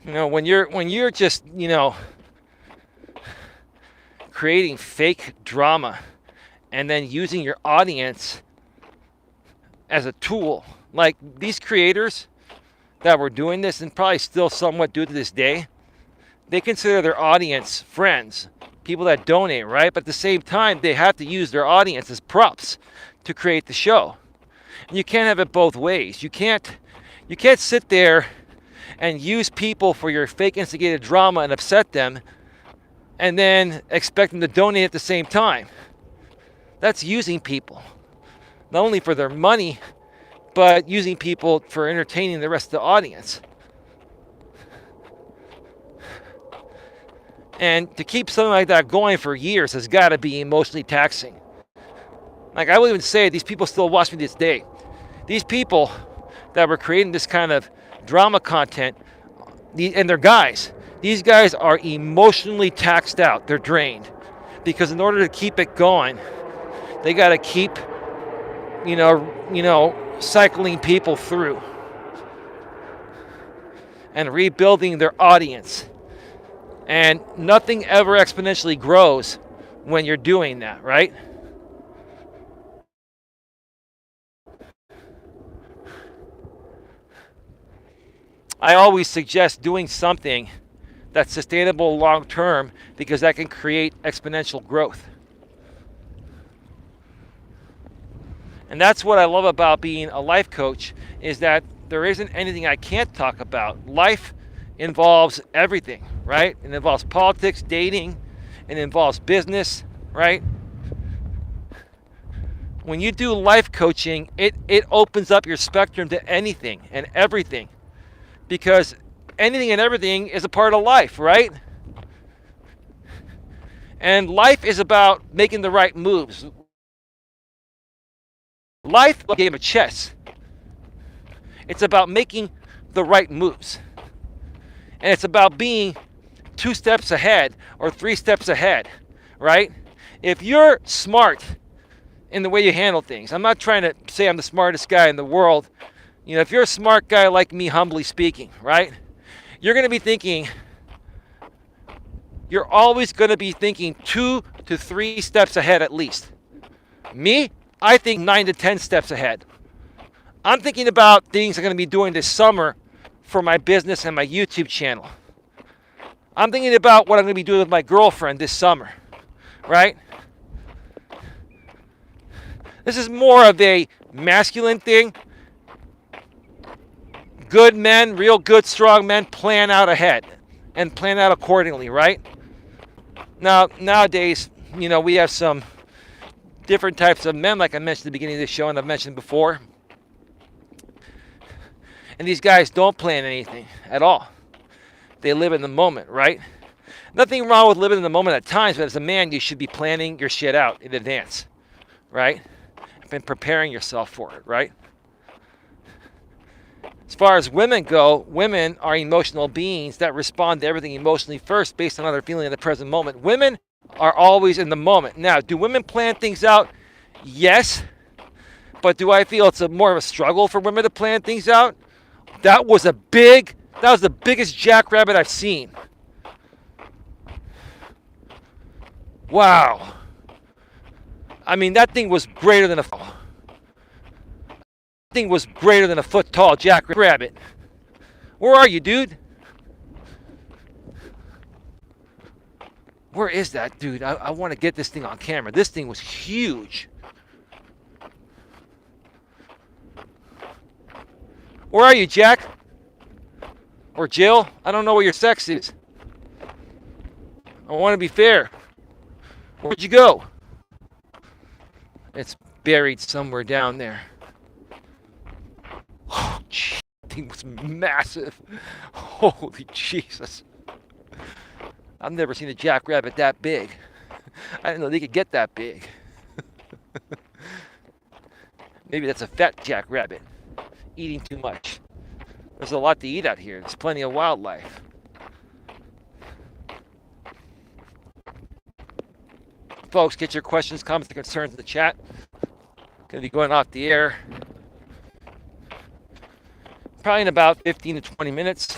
When you're just, creating fake drama and then using your audience as a tool, like these creators that were doing this and probably still somewhat do to this day, they consider their audience friends, people that donate, right? But at the same time, they have to use their audience as props to create the show. And you can't have it both ways. You can't sit there and use people for your fake instigated drama and upset them and then expect them to donate at the same time. That's using people, not only for their money, but using people for entertaining the rest of the audience. And to keep something like that going for years has got to be emotionally taxing. Like, I will even say, these people still watch me to this day. These people that were creating this kind of drama content, and they're guys. These guys are emotionally taxed out. They're drained. Because in order to keep it going, they got to keep, cycling people through and rebuilding their audience. And nothing ever exponentially grows when you're doing that, right? I always suggest doing something that's sustainable long term because that can create exponential growth. And that's what I love about being a life coach, is that there isn't anything I can't talk about. Life involves everything, right? It involves politics, dating, it involves business, right? When you do life coaching, it opens up your spectrum to anything and everything, because anything and everything is a part of life, right? And life is about making the right moves. Life is a game of chess. It's about making the right moves. And it's about being 2 steps ahead or 3 steps ahead, right? If you're smart in the way you handle things, I'm not trying to say I'm the smartest guy in the world. If you're a smart guy like me, humbly speaking, right? You're going to be thinking, you're always going to be thinking 2 to 3 steps ahead at least. Me, I think 9 to 10 steps ahead. I'm thinking about things I'm going to be doing this summer for my business and my YouTube channel. I'm thinking about what I'm going to be doing with my girlfriend this summer, right? This is more of a masculine thing. Good men, real good, strong men, plan out ahead and plan out accordingly, right? Now, nowadays, we have some different types of men, like I mentioned at the beginning of the show and I've mentioned before. And these guys don't plan anything at all. They live in the moment, right? Nothing wrong with living in the moment at times, but as a man, you should be planning your shit out in advance, right? And preparing yourself for it, right? As far as women go, women are emotional beings that respond to everything emotionally first based on how they're feeling in the present moment. Women are always in the moment. Now, do women plan things out? Yes. But do I feel it's more of a struggle for women to plan things out? That was the biggest jackrabbit I've seen. Wow. I mean, that thing was greater than a foot tall jackrabbit. Where are you, dude? Where is that dude? I want to get this thing on camera. This thing was huge. Where are you, Jack? Or Jill? I don't know what your sex is. I want to be fair. Where'd you go? It's buried somewhere down there. Oh, gee, that thing was massive. Holy Jesus. I've never seen a jackrabbit that big. I didn't know they could get that big. Maybe that's a fat jackrabbit eating too much. There's a lot to eat out here. There's plenty of wildlife. Folks, get your questions, comments, and concerns in the chat. Going to be going off the air probably in about 15 to 20 minutes.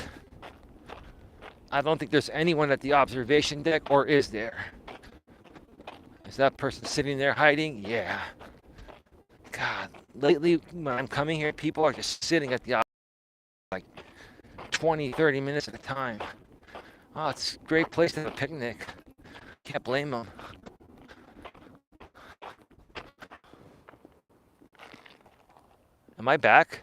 I don't think there's anyone at the observation deck, or is there? Is that person sitting there hiding? Yeah. God, lately when I'm coming here, people are just sitting at the like 20, 30 minutes at a time. Oh, it's a great place to have a picnic. Can't blame them. Am I back?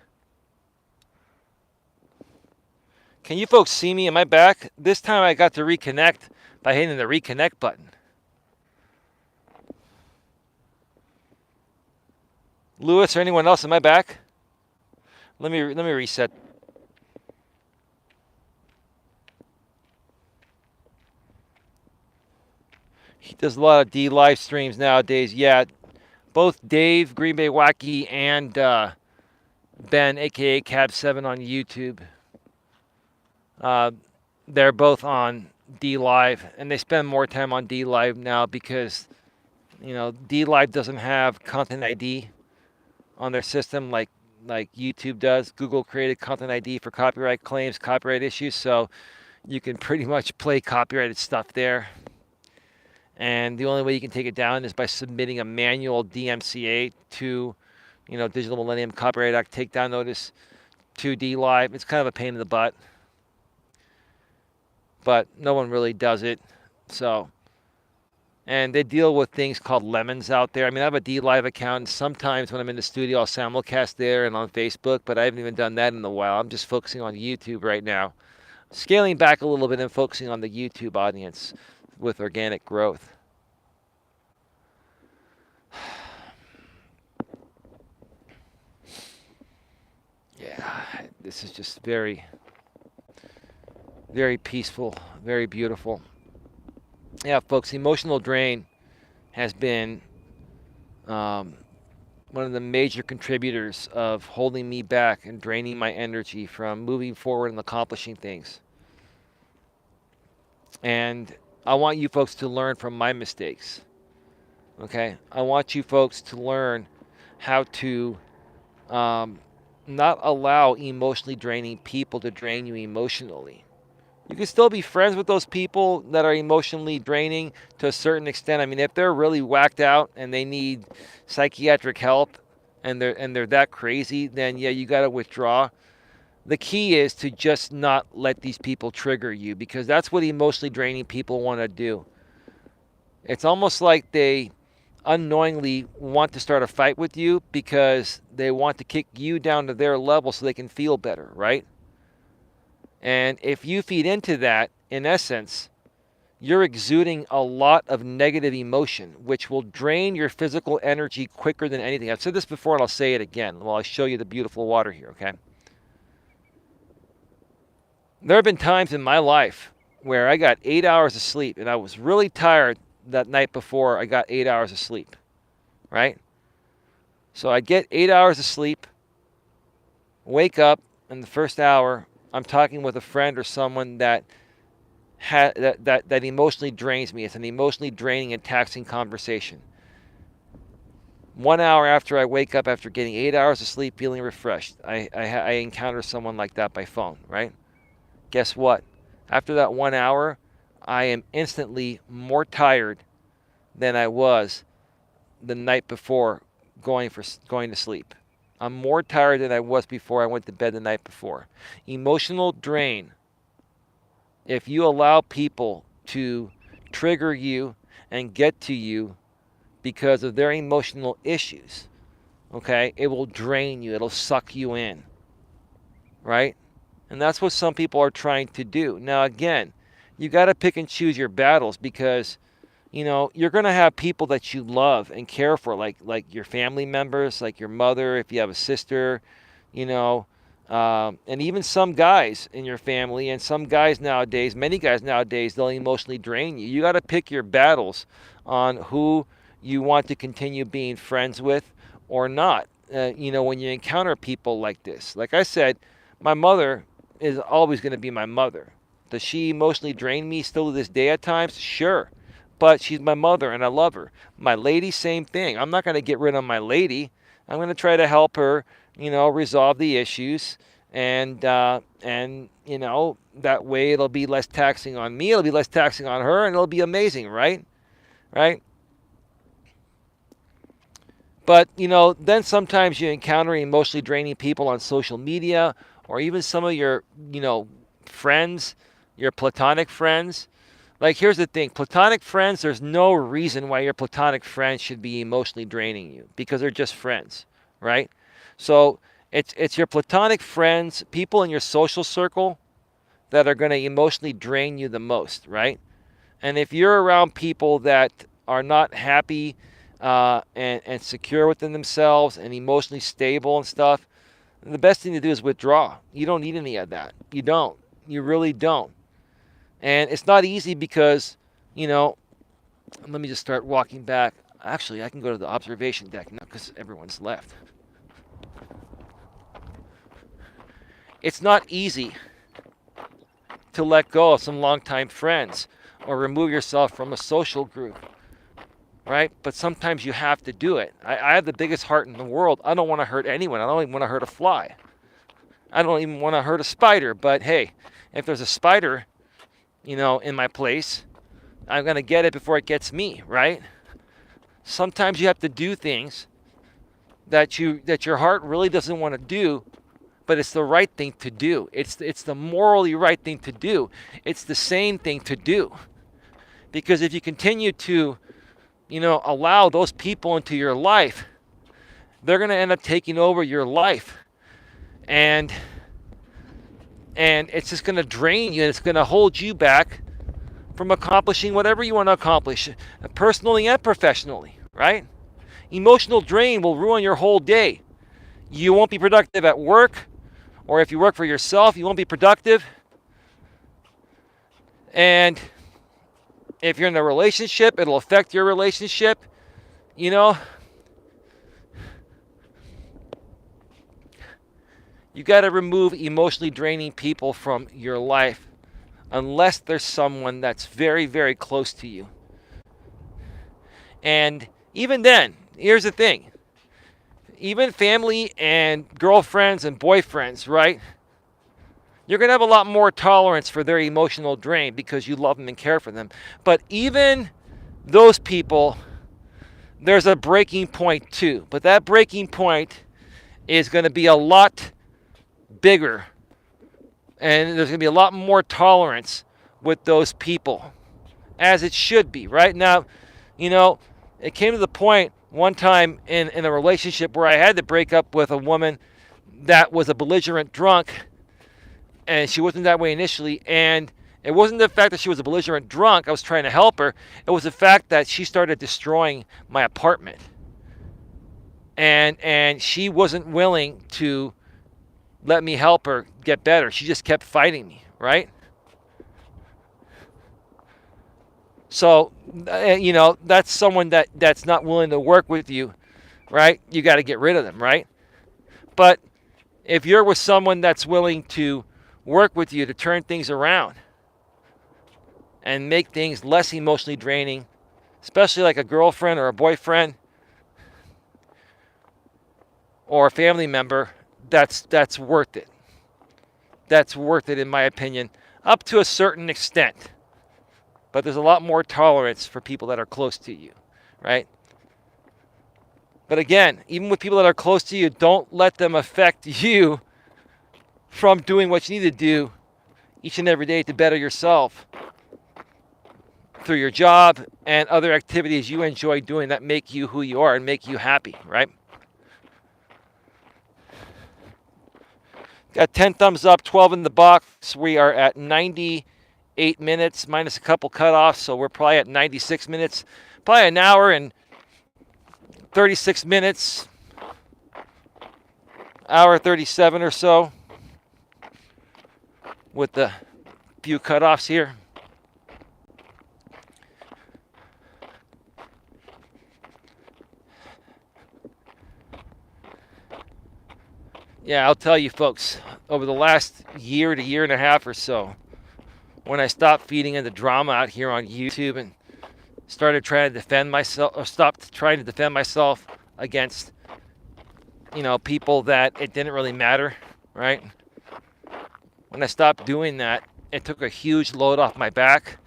Can you folks see me? Am I back? This time I got to reconnect by hitting the reconnect button. Lewis or anyone else, am I back? Let me reset. He does a lot of D live streams nowadays. Yeah, both Dave, Green Bay Wacky, and Ben, aka Cab7 on YouTube. They're both on D Live, and they spend more time on D Live now because, D Live doesn't have content ID on their system like YouTube does. Google created content ID for copyright claims, copyright issues, so you can pretty much play copyrighted stuff there. And the only way you can take it down is by submitting a manual DMCA to, Digital Millennium Copyright Act takedown notice to D Live. It's kind of a pain in the butt, but no one really does it. So, and they deal with things called lemons out there. I mean, I have a D Live account, and sometimes when I'm in the studio, I'll simulcast there and on Facebook, but I haven't even done that in a while. I'm just focusing on YouTube right now. Scaling back a little bit and focusing on the YouTube audience with organic growth. Yeah, this is just very, very peaceful, very beautiful. Yeah, folks, emotional drain has been one of the major contributors of holding me back and draining my energy from moving forward and accomplishing things. And I want you folks to learn from my mistakes. Okay? I want you folks to learn how to not allow emotionally draining people to drain you emotionally. You can still be friends with those people that are emotionally draining to a certain extent. I mean, if they're really whacked out and they need psychiatric help and they're that crazy, then yeah, you got to withdraw. The key is to just not let these people trigger you, because that's what emotionally draining people want to do. It's almost like they unknowingly want to start a fight with you because they want to kick you down to their level so they can feel better, right? And if you feed into that, in essence, you're exuding a lot of negative emotion, which will drain your physical energy quicker than anything. I've said this before and I'll say it again while I show you the beautiful water here, okay? There have been times in my life where I got 8 hours of sleep and I was really tired that night before I got 8 hours of sleep, right? So I get 8 hours of sleep, wake up, in the first hour, I'm talking with a friend or someone that emotionally drains me. It's an emotionally draining and taxing conversation. 1 hour after I wake up, after getting 8 hours of sleep, feeling refreshed, I encounter someone like that by phone, right? Guess what? After that 1 hour, I am instantly more tired than I was the night before going to sleep. I'm more tired than I was before I went to bed the night before. Emotional drain. If you allow people to trigger you and get to you because of their emotional issues, okay, it will drain you. It'll suck you in, right? And that's what some people are trying to do. Now, again, you got to pick and choose your battles, because you're going to have people that you love and care for, like your family members, like your mother, if you have a sister, and even some guys in your family, and some guys nowadays, many guys nowadays, they'll emotionally drain you. You got to pick your battles on who you want to continue being friends with or not. When you encounter people like this, like I said, my mother is always going to be my mother. Does she emotionally drain me still to this day at times? Sure. But she's my mother and I love her. My lady, same thing. I'm not going to get rid of my lady. I'm going to try to help her, resolve the issues. And that way it'll be less taxing on me. It'll be less taxing on her, and it'll be amazing, right? Right? But, then sometimes you encounter emotionally draining people on social media, or even some of your, friends, your platonic friends. Like, here's the thing. Platonic friends, there's no reason why your platonic friends should be emotionally draining you, because they're just friends, right? So it's your platonic friends, people in your social circle, that are going to emotionally drain you the most, right? And if you're around people that are not happy and secure within themselves and emotionally stable and stuff, the best thing to do is withdraw. You don't need any of that. You don't. You really don't. And it's not easy because, let me just start walking back. Actually, I can go to the observation deck now because everyone's left. It's not easy to let go of some longtime friends or remove yourself from a social group, right? But sometimes you have to do it. I have the biggest heart in the world. I don't want to hurt anyone. I don't even want to hurt a fly. I don't even want to hurt a spider. But hey, if there's a spider, in my place, I'm going to get it before it gets me, right? Sometimes you have to do things that your heart really doesn't want to do, but it's the right thing to do. It's the morally right thing to do. It's the sane thing to do. Because if you continue to, allow those people into your life, they're going to end up taking over your life. And it's just going to drain you, and it's going to hold you back from accomplishing whatever you want to accomplish, personally and professionally, right? Emotional drain will ruin your whole day. You won't be productive at work, or if you work for yourself, you won't be productive. And if you're in a relationship, it'll affect your relationship. You got to remove emotionally draining people from your life unless there's someone that's very, very close to you. And even then, here's the thing. Even family and girlfriends and boyfriends, right? You're going to have a lot more tolerance for their emotional drain because you love them and care for them. But even those people, there's a breaking point too. But that breaking point is going to be a lot bigger. And there's going to be a lot more tolerance with those people, as it should be, right? Now, it came to the point one time in a relationship where I had to break up with a woman that was a belligerent drunk, and she wasn't that way initially. And it wasn't the fact that she was a belligerent drunk. I was trying to help her. It was the fact that she started destroying my apartment. And she wasn't willing to let me help her get better. She just kept fighting me, right? So, that's someone that's not willing to work with you, right? You got to get rid of them, right? But if you're with someone that's willing to work with you to turn things around and make things less emotionally draining, especially like a girlfriend or a boyfriend or a family member, that's worth it. That's worth it, in my opinion, up to a certain extent. But there's a lot more tolerance for people that are close to you, right? But again, even with people that are close to you, don't let them affect you from doing what you need to do each and every day to better yourself through your job and other activities you enjoy doing that make you who you are and make you happy, right? Got 10 thumbs up, 12 in the box. We are at 98 minutes minus a couple cutoffs, so we're probably at 96 minutes. Probably an hour and 36 minutes. Hour 37 or so with the few cutoffs here. Yeah, I'll tell you folks, over the last year to year and a half or so, when I stopped feeding into drama out here on YouTube and started trying to defend myself, or stopped trying to defend myself against, people that it didn't really matter, right? When I stopped doing that, it took a huge load off my back.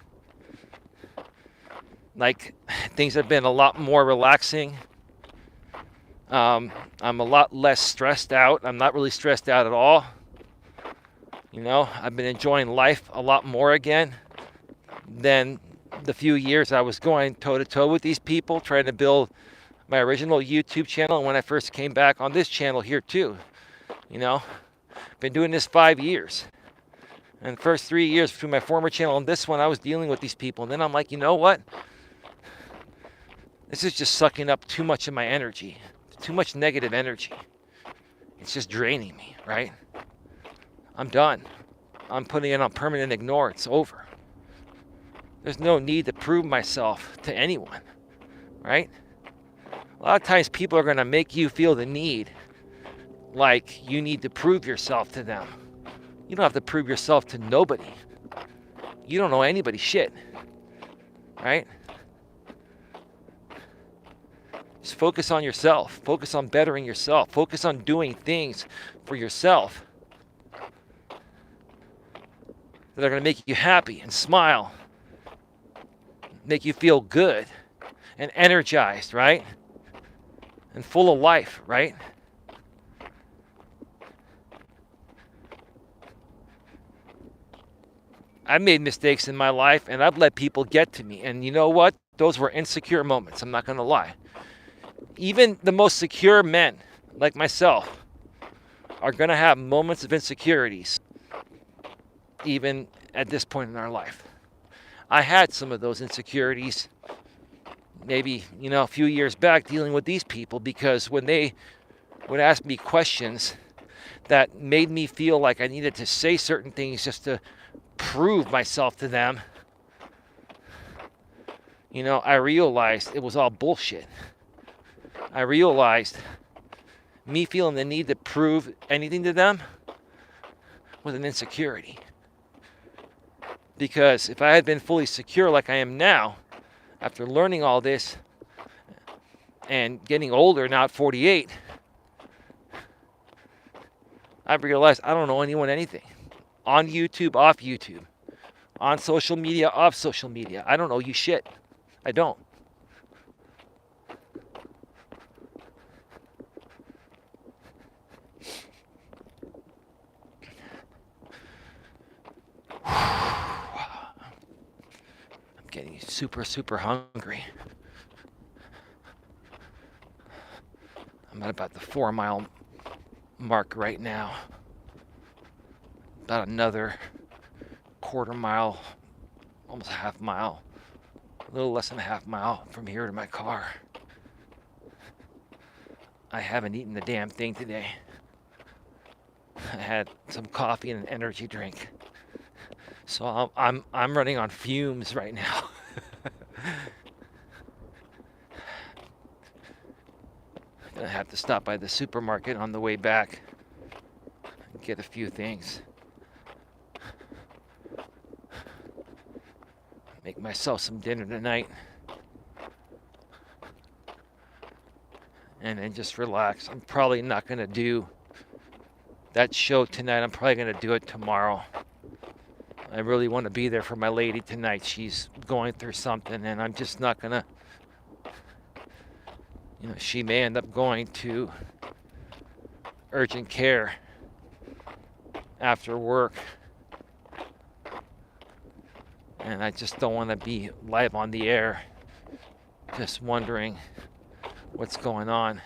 Like, things have been a lot more relaxing. I'm a lot less stressed out. I'm not really stressed out at all. I've been enjoying life a lot more again than the few years I was going toe-to-toe with these people, trying to build my original YouTube channel. And when I first came back on this channel here too, been doing this 5 years. And the first 3 years between my former channel and this one, I was dealing with these people. And then I'm like, you know what? This is just sucking up too much of my energy. Too much negative energy. It's just draining me, right? I'm done. I'm putting it on permanent ignore. It's over. There's no need to prove myself to anyone, right? A lot of times people are going to make you feel the need like you need to prove yourself to them. You don't have to prove yourself to nobody. You don't know anybody's shit, right? Just focus on yourself. Focus on bettering yourself. Focus on doing things for yourself that are going to make you happy and smile, make you feel good and energized, right? And full of life, right? I've made mistakes in my life and I've let people get to me. And you know what? Those were insecure moments. I'm not going to lie. Even the most secure men like myself are going to have moments of insecurities, even at this point in our life. I had some of those insecurities maybe, a few years back dealing with these people, because when they would ask me questions that made me feel like I needed to say certain things just to prove myself to them, I realized it was all bullshit. I realized me feeling the need to prove anything to them was an insecurity. Because if I had been fully secure like I am now, after learning all this and getting older, now at 48, I've realized I don't know anyone anything. On YouTube, off YouTube. On social media, off social media. I don't owe you shit. I don't. I'm getting super, super hungry. I'm at about the 4-mile mark right now. About another quarter mile, almost a half mile, a little less than a half mile from here to my car. I haven't eaten the damn thing today. I had some coffee and an energy drink. So I'm running on fumes right now. Gonna have to stop by the supermarket on the way back and get a few things. Make myself some dinner tonight. And then just relax. I'm probably not gonna do that show tonight. I'm probably gonna do it tomorrow. I really want to be there for my lady tonight. She's going through something, and I'm just not gonna, she may end up going to urgent care after work. And I just don't want to be live on the air, just wondering what's going on.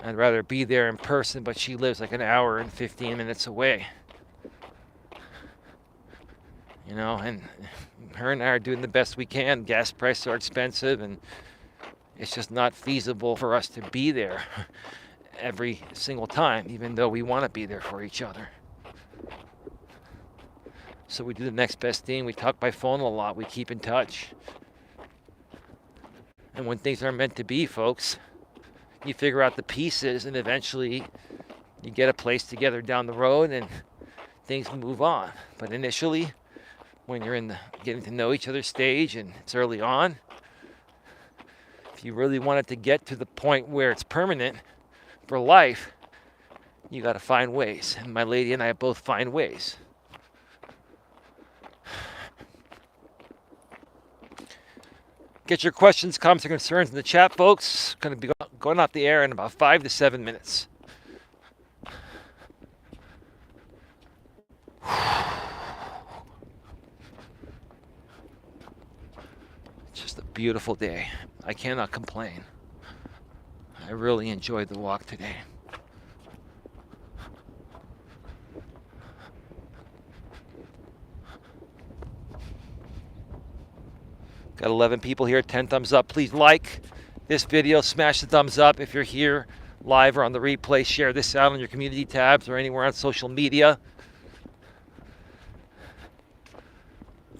I'd rather be there in person, but she lives like an hour and 15 minutes away. And her and I are doing the best we can. Gas prices are expensive, and it's just not feasible for us to be there every single time, even though we want to be there for each other. So we do the next best thing. We talk by phone a lot. We keep in touch. And when things are meant to be, folks, you figure out the pieces, and eventually you get a place together down the road and things move on. But initially, when you're in the getting to know each other stage and it's early on, if you really want it to get to the point where it's permanent for life, you got to find ways. And my lady and I both find ways. Get your questions, comments, or concerns in the chat, folks. Going to be going off the air in about 5 to 7 minutes. Just a beautiful day. I cannot complain. I really enjoyed the walk today. Got 11 people here, 10 thumbs up. Please like this video, smash the thumbs up. If you're here live or on the replay, share this out on your community tabs or anywhere on social media.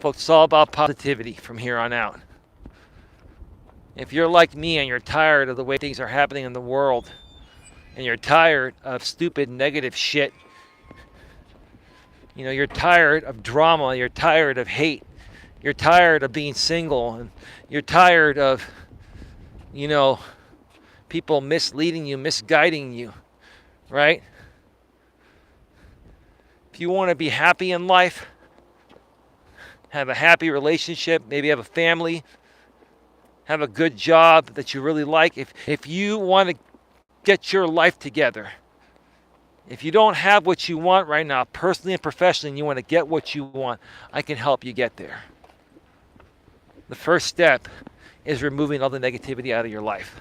Folks, it's all about positivity from here on out. If you're like me and you're tired of the way things are happening in the world, and you're tired of stupid negative shit, you're tired of drama, you're tired of hate, you're tired of being single, and you're tired of, people misleading you, misguiding you, right? If you want to be happy in life, have a happy relationship, maybe have a family, have a good job that you really like. If you want to get your life together, if you don't have what you want right now, personally and professionally, and you want to get what you want, I can help you get there. The first step is removing all the negativity out of your life.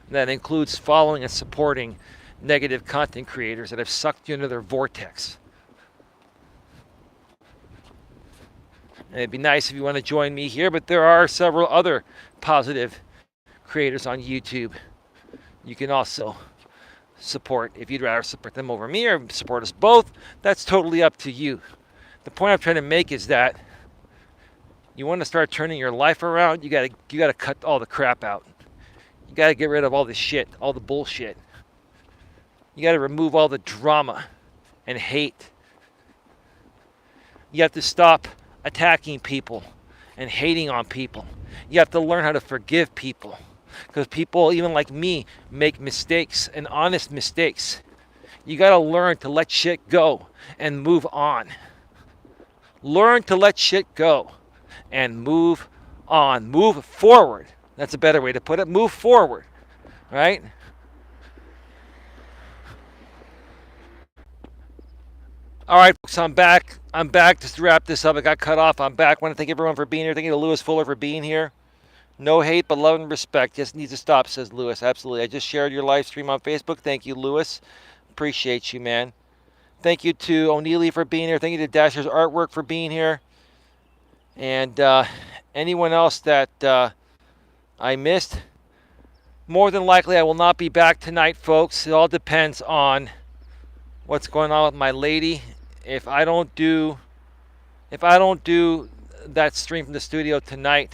That includes following and supporting negative content creators that have sucked you into their vortex. And it'd be nice if you want to join me here, but there are several other positive creators on YouTube you can also support. If you'd rather support them over me or support us both, that's totally up to you. The point I'm trying to make is that you want to start turning your life around, you gotta cut all the crap out. You got to get rid of all the shit, all the bullshit. You got to remove all the drama and hate. You have to stop attacking people and hating on people. You have to learn how to forgive people. Because people, even like me, make mistakes and honest mistakes. You got to learn to let shit go and move on. Learn to let shit go and move on. Move forward. That's a better way to put it. Move forward. Right? All right, folks, I'm back. I'm back. Just to wrap this up, I got cut off. I'm back. I want to thank everyone for being here. Thank you to Lewis Fuller for being here. No hate, but love and respect. Just needs to stop, says Lewis. Absolutely. I just shared your live stream on Facebook. Thank you, Lewis. Appreciate you, man. Thank you to O'Neilly for being here. Thank you to Dasher's Artwork for being here. And anyone else that I missed, more than likely I will not be back tonight, folks. It all depends on what's going on with my lady. If I don't do that stream from the studio tonight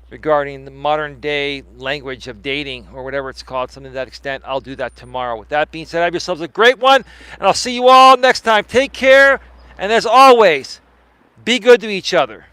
regarding the modern day language of dating or whatever it's called, something to that extent, I'll do that tomorrow. With that being said, have yourselves a great one, and I'll see you all next time. Take care, and as always, be good to each other.